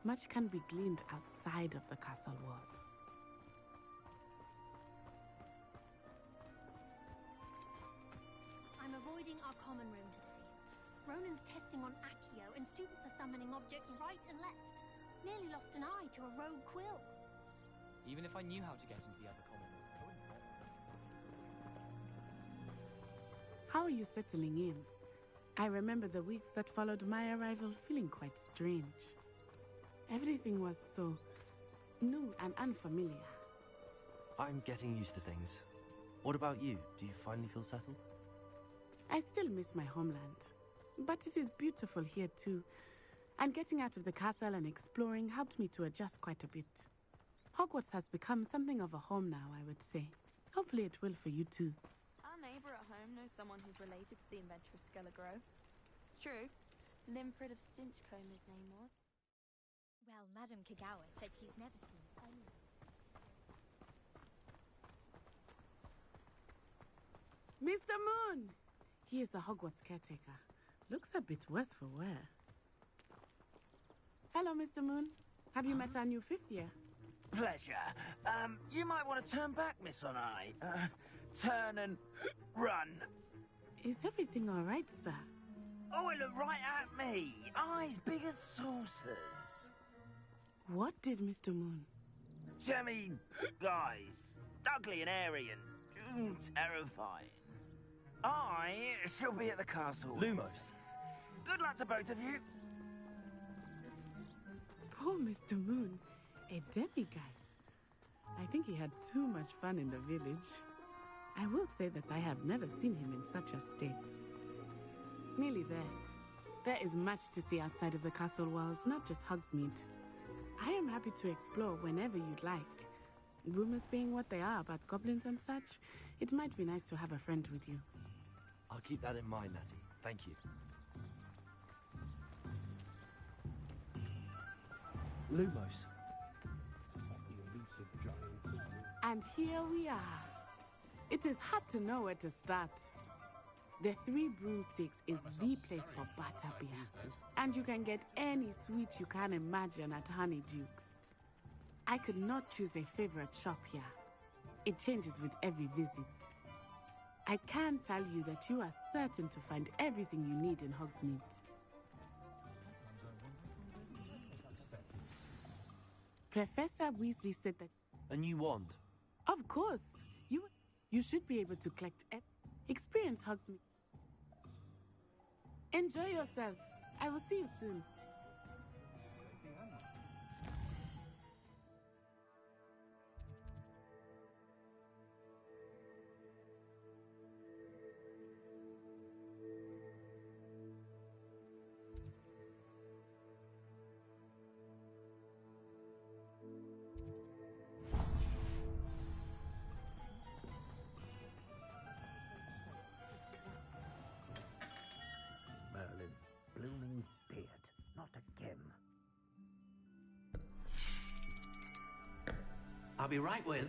much can be gleaned outside of the castle walls. I'm avoiding our common room today. Ronan's testing on Accio, and students are summoning objects right and left. Nearly lost an eye to a rogue quill. Even if I knew how to get into the other common room, I wouldn't bother. How are you settling in? I remember the weeks that followed my arrival feeling quite strange. Everything was so new and unfamiliar. I'm getting used to things. What about you? Do you finally feel settled? I still miss my homeland, but it is beautiful here too. And getting out of the castle and exploring helped me to adjust quite a bit. Hogwarts has become something of a home now, I would say. Hopefully it will for you too. Our neighbour at home knows someone who's related to the inventor of Skelligro. It's true. Limfrid of Stinchcombe his name was. Well, Madame Kagawa said she's never seen any. Mr. Moon! He is the Hogwarts caretaker. Looks a bit worse for wear. Hello, Mr. Moon. Have you met our new fifth year? Pleasure. You might want to turn back, Miss Onai. Turn and run. Is everything all right, sir? Oh, it looked right at me. Eyes big as saucers. What did Mr. Moon? Jemmy guys. Ugly and airy and terrifying. I shall be at the castle. Lumos. Good luck to both of you. Poor Mr. Moon. A demiguise. I think he had too much fun in the village. I will say that I have never seen him in such a state. Nearly there. There is much to see outside of the castle walls, not just Hogsmeade. I am happy to explore whenever you'd like. Rumors being what they are about goblins and such, it might be nice to have a friend with you. I'll keep that in mind, Natty. Thank you. Lumos. And here we are. It is hard to know where to start. The Three Broomsticks is the place for butterbeer. And you can get any sweet you can imagine at Honeydukes. I could not choose a favorite shop here. It changes with every visit. I can tell you that you are certain to find everything you need in Hogsmeade. Professor Weasley said that... A new wand? Of course. You should be able to collect... Experience Hogsmeade. Enjoy yourself. I will see you soon. Merlin's blooming beard. Not again. I'll be right with...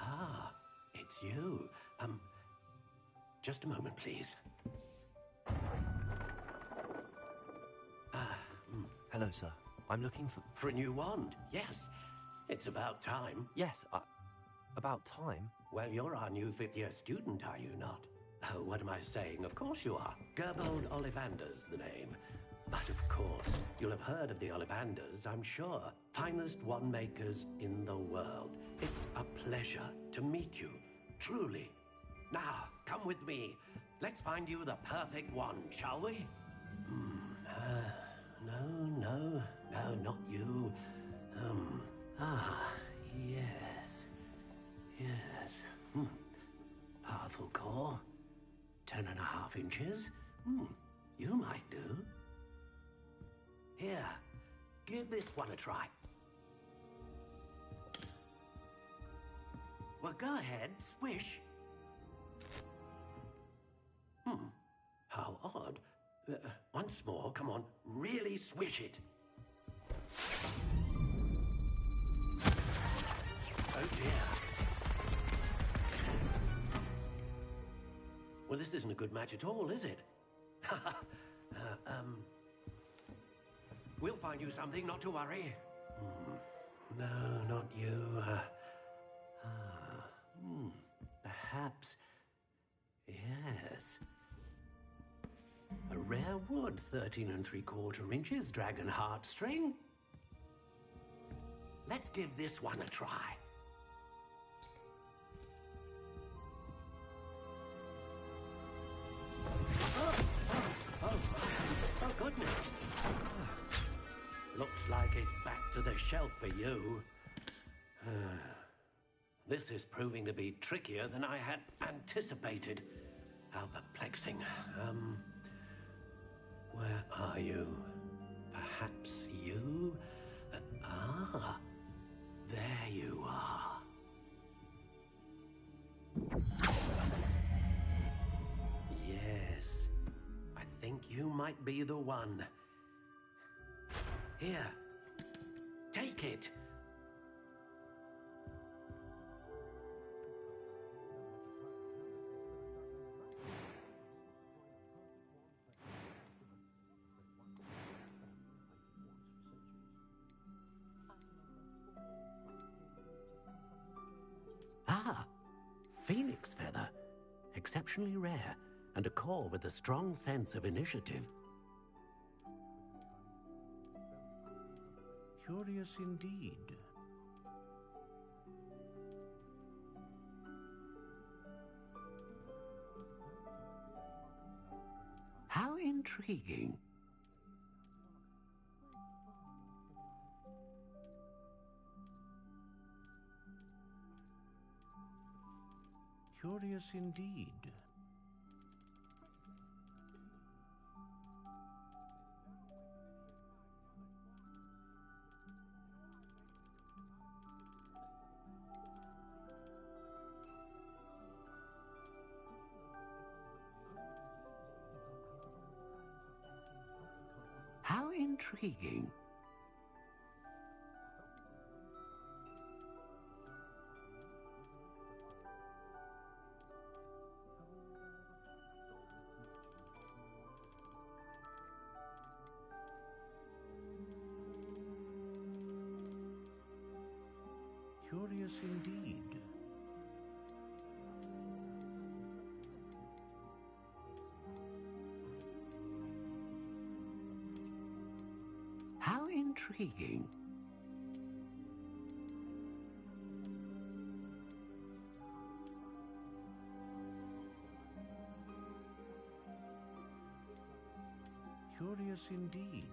Ah, it's you. Just a moment, please. Hello, sir. I'm looking for... For a new wand, yes. It's about time. Yes, about time? Well, you're our new fifth-year student, are you not? Oh, what am I saying? Of course you are. Gerbold Ollivander's the name. But of course, you'll have heard of the Ollivanders, I'm sure. Finest wand makers in the world. It's a pleasure to meet you, truly. Now, come with me. Let's find you the perfect wand, shall we? No, not you. Yes. Powerful core. 10.5 inches. You might do. Here, give this one a try. Well, go ahead, swish. How odd. Once more, come on, really swish it. Oh dear. Well, this isn't a good match at all, is it? We'll find you something, not to worry. No, not you. Perhaps. Yes. A rare wood, 13 3/4 inches, dragon heartstring. Let's give this one a try. Oh, goodness. Looks like it's back to the shelf for you. This is proving to be trickier than I had anticipated. How perplexing. Where are you? Perhaps you? There you are. Yes, I think you might be the one. Here, take it. Phoenix feather. Exceptionally rare, and a core with a strong sense of initiative. Curious indeed. How intriguing. Curious indeed. How intriguing. Curious indeed. How intriguing. Curious indeed.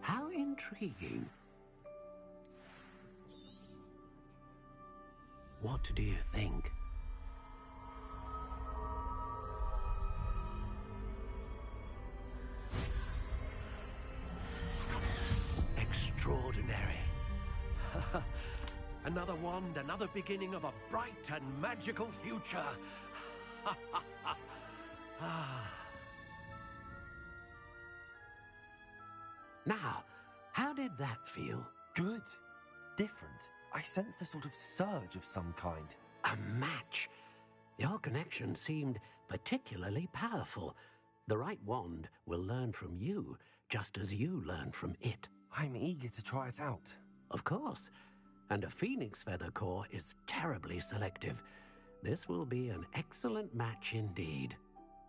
How intriguing. What do you think? Extraordinary. Another wand, another beginning of a bright and magical future. Now, how did that feel? Good. Different. I sensed a sort of surge of some kind. A match. Your connection seemed particularly powerful. The right wand will learn from you, just as you learn from it. I'm eager to try it out. Of course. And a phoenix feather core is terribly selective. This will be an excellent match indeed.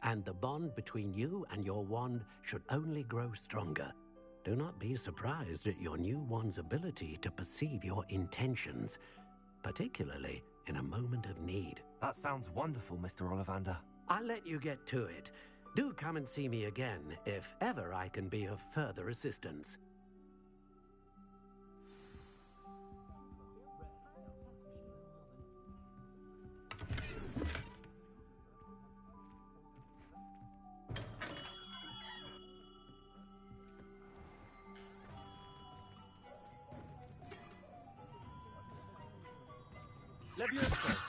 And the bond between you and your wand should only grow stronger. Do not be surprised at your new wand's ability to perceive your intentions, particularly in a moment of need. That sounds wonderful, Mr. Ollivander. I'll let you get to it. Do come and see me again if ever I can be of further assistance. Levioso!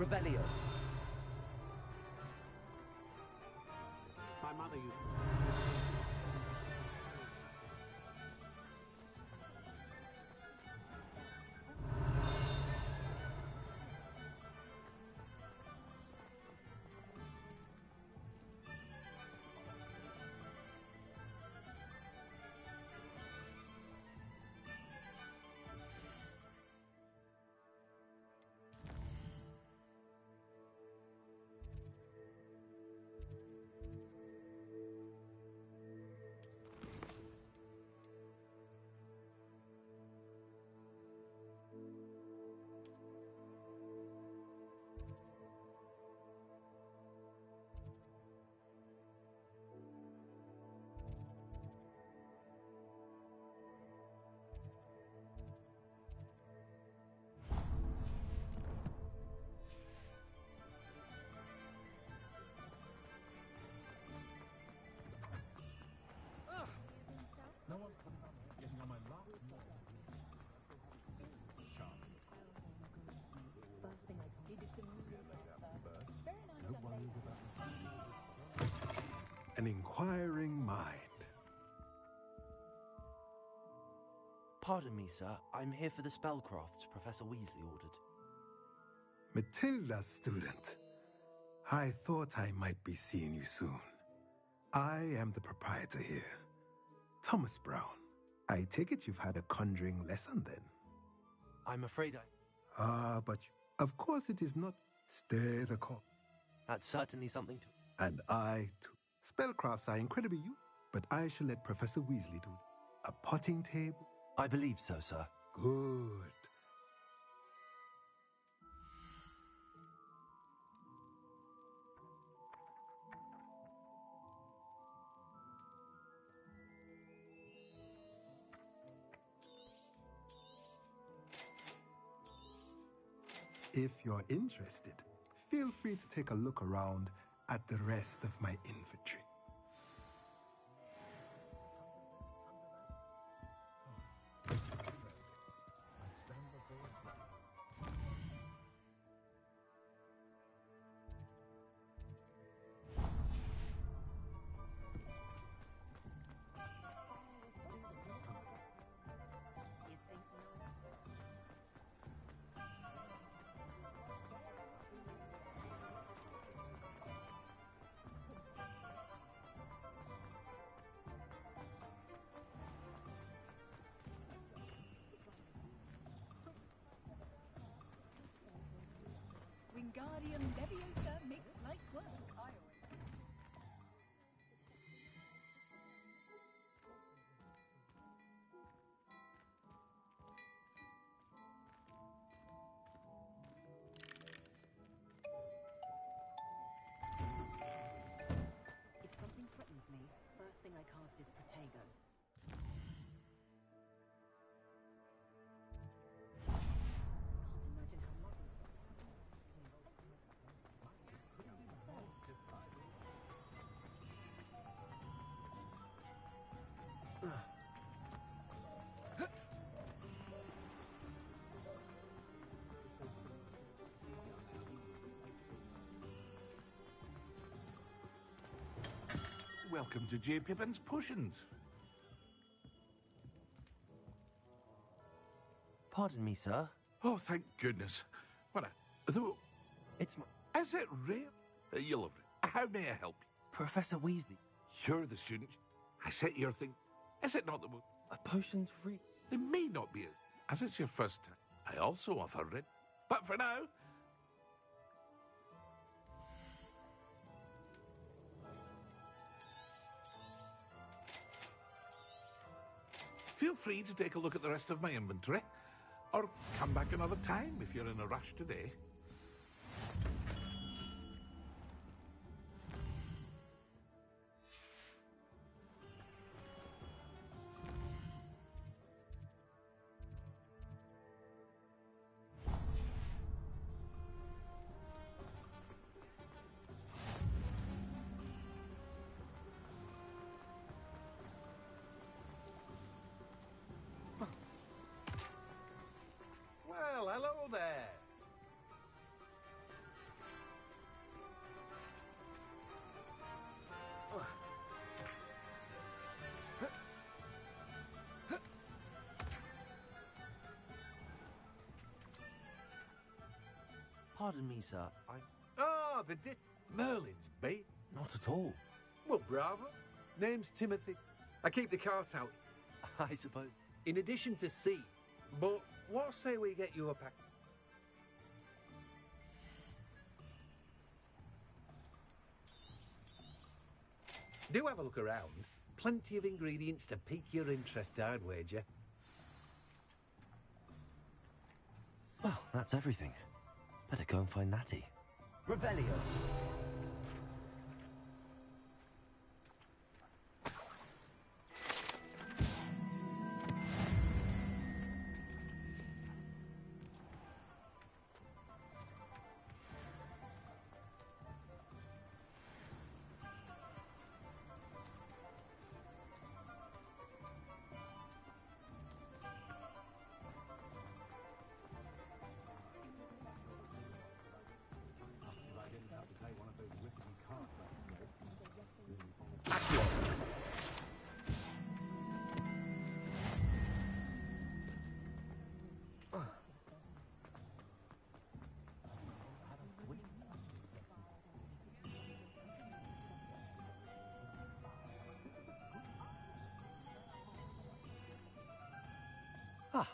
Revelio. My mother used No one's coming up getting on my last nerve. Charming. First thing I did is to move No worries about An inquiring mind. Pardon me, sir. I'm here for the spellcrafts Professor Weasley ordered. Matilda's student. I thought I might be seeing you soon. I am the proprietor here, Thomas Brown. I take it you've had a conjuring lesson then? I'm afraid but of course it is not. Stay the course. That's certainly something to... And I too. Spellcrafts are incredibly you, but I shall let Professor Weasley do it. A potting table? I believe so, sir. Good. If you're interested, feel free to take a look around at the rest of my inventory. Wingardium Leviosa makes light work. If something threatens me, first thing I cast is Protego. Can't imagine how lovely. welcome to J. Pippin's Potions. Pardon me, sir. Oh, thank goodness. What a... Though... It's my... Is it real? You'll have it. How may I help you? Professor Weasley. You're the student. I sit here thinking, is it not the... Potions free? They may not be, as it's your first time. I also offer it. But for now... Feel free to take a look at the rest of my inventory. Or come back another time if you're in a rush today. Well, hello there. Pardon me, sir. Ah, the Merlin's bait? Not at all. Well, bravo. Name's Timothy. I keep the cart out. I suppose. In addition to C. But what say we get you a pack? Do have a look around. Plenty of ingredients to pique your interest, I'd wager. Well, that's everything. Better go and find Natty. Revelio. Ah.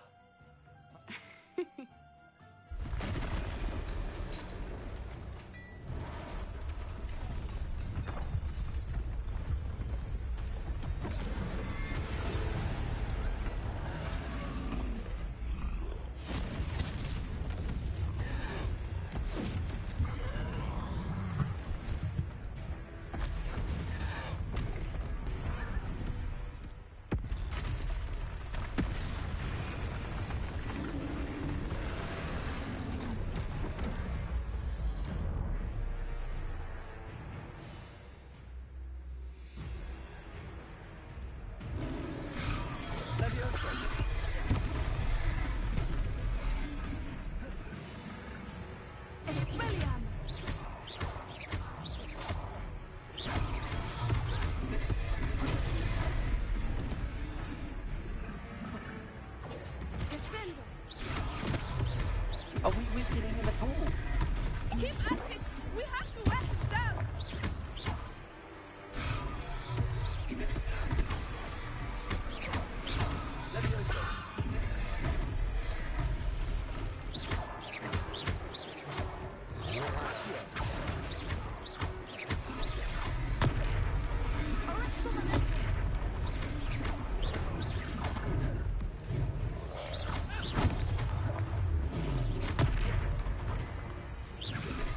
Are we weakening him at all? Keep at it! We have to wear him down!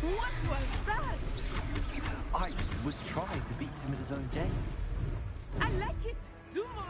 What was that? I was trying to beat him at his own game. I like it. Do more.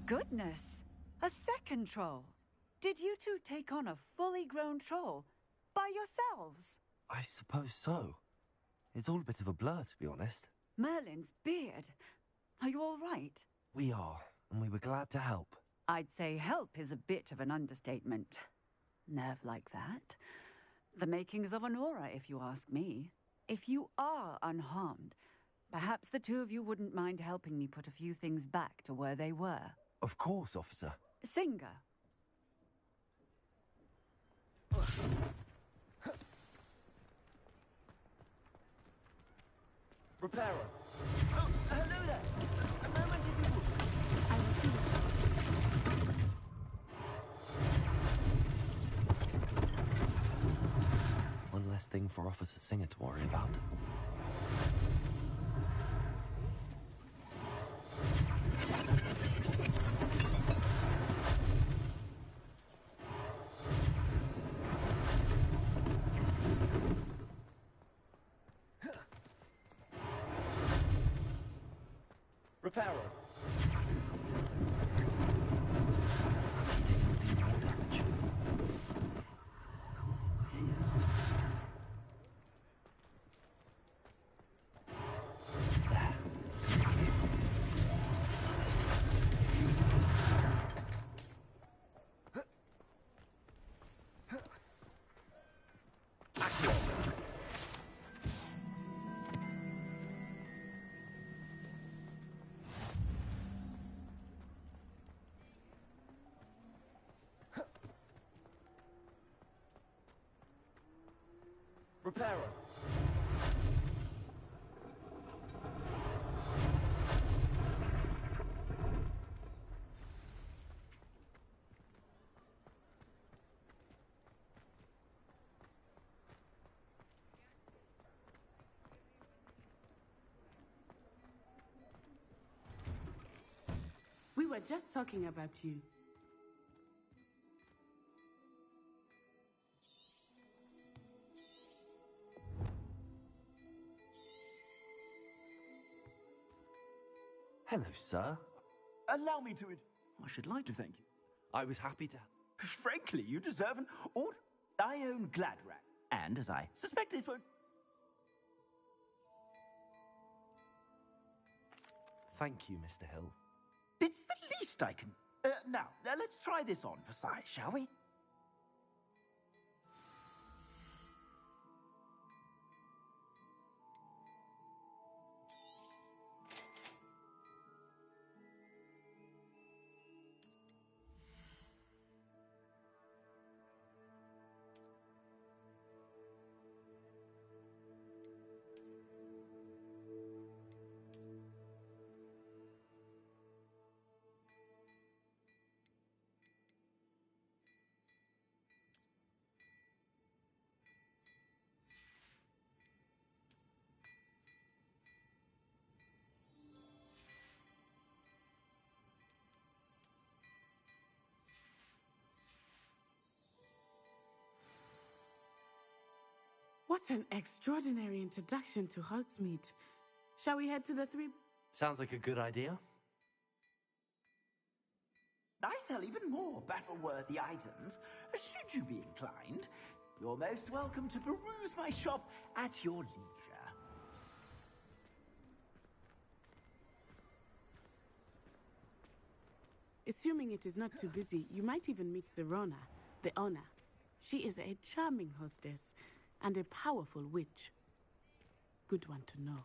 Goodness! A second troll! Did you two take on a fully grown troll by yourselves? I suppose so. It's all a bit of a blur, to be honest. Merlin's beard. Are you all right? We are, and we were glad to help. I'd say help is a bit of an understatement. Nerve like that. The makings of an aura, if you ask me. If you are unharmed, perhaps the two of you wouldn't mind helping me put a few things back to where they were. Of course, officer. Singer. Repairer. Oh, hello there. A moment if you would. One less thing for Officer Singer to worry about. Repairer. Repairer. We were just talking about you. Hello, sir. Allow me to I should like to thank you. I was happy to... Frankly, you deserve an order. I own Gladrak, and as I suspect this won't... Thank you, Mr. Hill. It's the least I can... Now, let's try this on for size, shall we? What an extraordinary introduction to Hogsmeade. Shall we head to the three... Sounds like a good idea. I sell even more battle-worthy items, should you be inclined. You're most welcome to peruse my shop at your leisure. Assuming it is not too busy, you might even meet Serona, the owner. She is a charming hostess and a powerful witch. Good one to know.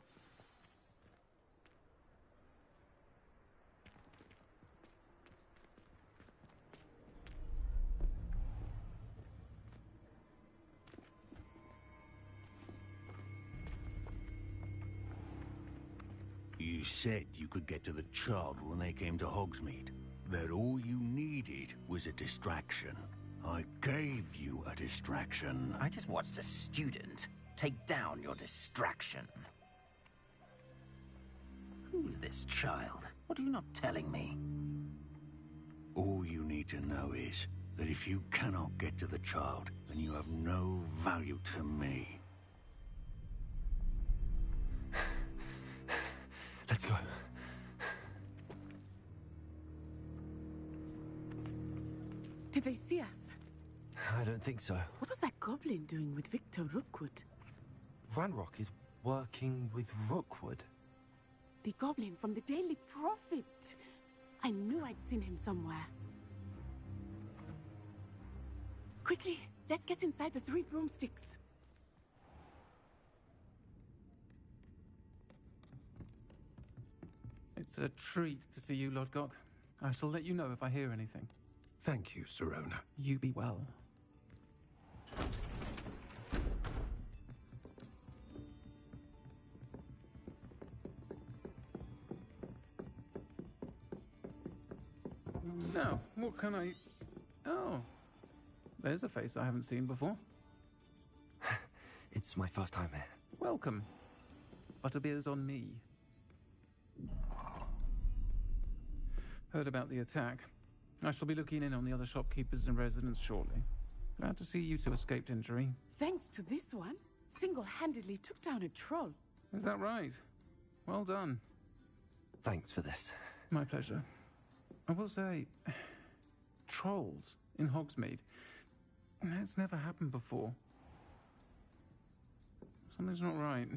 You said you could get to the child when they came to Hogsmeade. That all you needed was a distraction. I gave you a distraction. I just watched a student take down your distraction. Who's this child? What are you not telling me? All you need to know is that if you cannot get to the child, then you have no value to me. Let's go. Did they see us? I don't think so. What was that goblin doing with Victor Rookwood? Ranrock is working with Rookwood. The goblin from the Daily Prophet. I knew I'd seen him somewhere. Quickly, let's get inside the 3 broomsticks. It's a treat to see you, Lodgok. I shall let you know if I hear anything. Thank you, Serona. You be well. Now, what can I... Oh, there's a face I haven't seen before. It's my first time here. Welcome. Butterbeer's on me. Heard about the attack. I shall be looking in on the other shopkeepers and residents shortly. Glad to see you two escaped injury. Thanks to this one, single-handedly took down a troll. Is that right? Well done. Thanks for this. My pleasure. I will say, trolls in Hogsmeade. That's never happened before. Something's not right.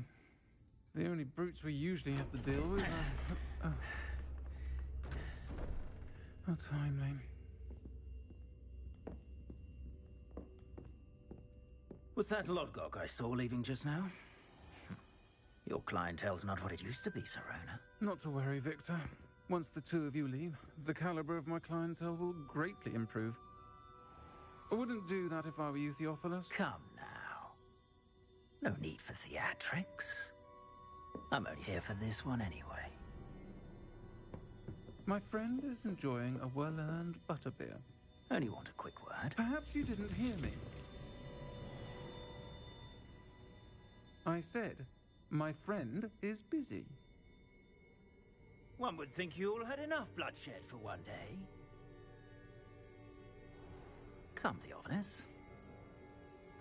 The only brutes we usually have to deal with are... How timely. Was that Lodgok I saw leaving just now? Your clientele's not what it used to be, Serona. Not to worry, Victor. Once the two of you leave, the caliber of my clientele will greatly improve. I wouldn't do that if I were you, Theophilus. Come now. No need for theatrics. I'm only here for this one anyway. My friend is enjoying a well-earned butterbeer. Only want a quick word. Perhaps you didn't hear me. I said, my friend is busy. One would think you all had enough bloodshed for one day. Come, Theophilus.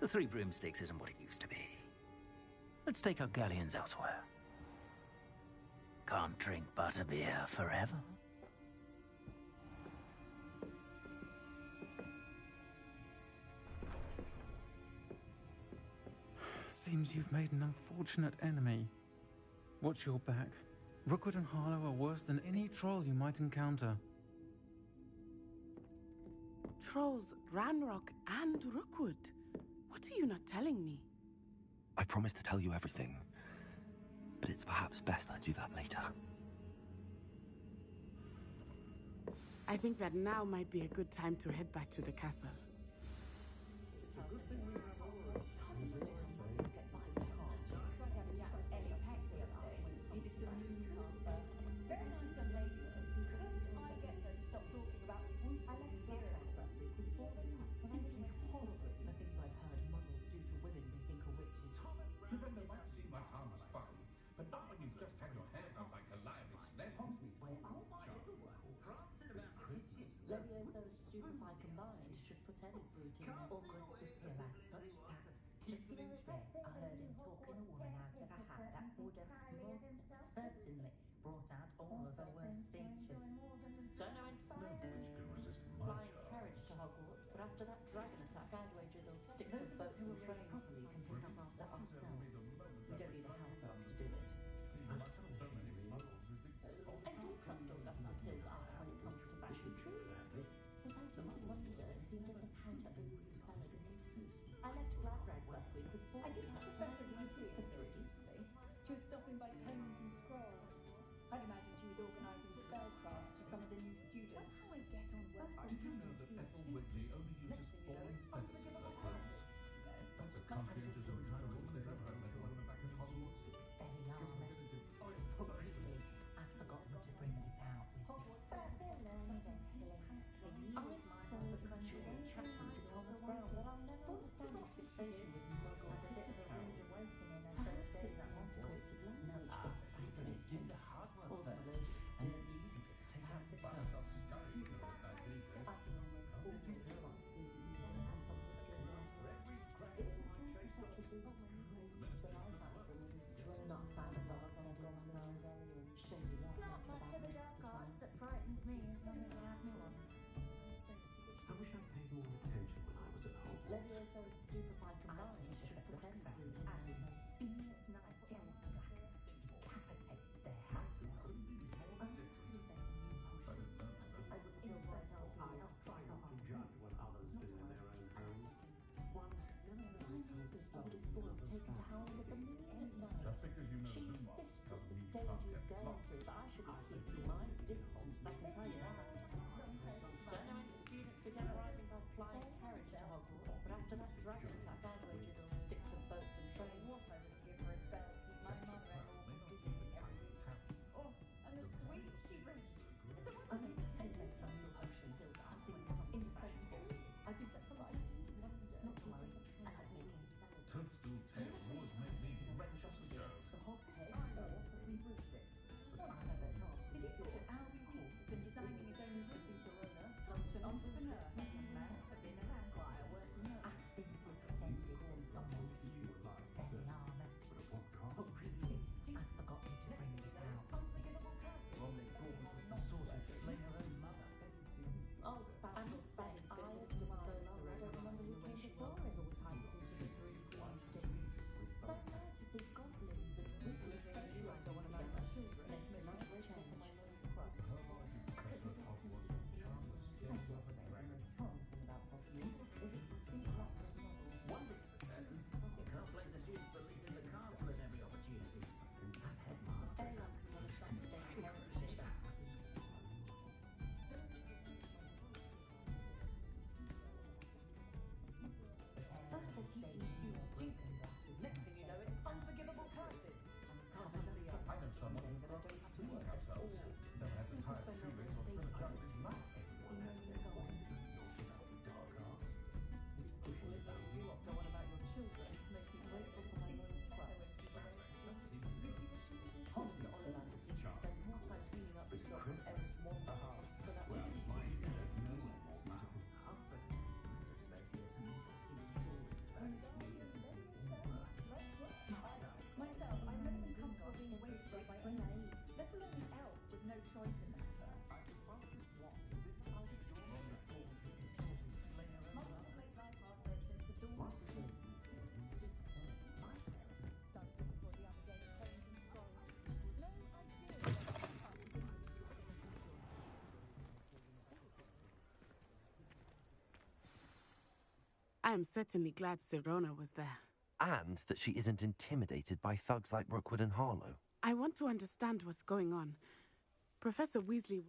The 3 broomsticks isn't what it used to be. Let's take our galleons elsewhere. Can't drink butterbeer forever. Seems you've made an unfortunate enemy. Watch your back. Rookwood and Harlow are worse than any troll you might encounter. Trolls, Ranrock, and Rookwood. What are you not telling me? I promised to tell you everything, but it's perhaps best I do that later. I think that now might be a good time to head back to the castle. Stupefy combined should put any brute in there. Augustus here has such tact. Just the other day, I heard him talking a woman out of a hat that would have most certainly brought out all of her worst features. Don't know when smooth. Flying carriage to Hogwarts, but after that dragon attack, I'd wager they'll stick to boats and trains so we can pick up after ourselves. We don't need a house elf to do it. I do trust Augustus Hill's eye when it comes to fashion, truly. But I do wonder if he doesn't how to open his salad too. I left Gladrags last week with 4 I didn't expect her to use it for free. She was stopping by tomes and scrolls. I'd imagine she was organising spellcraft for some of the new students. That's how I get on well. Did you know that Ethel Whitley only uses 4 I am certainly glad Sirona was there. And that she isn't intimidated by thugs like Rookwood and Harlow. I want to understand what's going on. Professor Weasley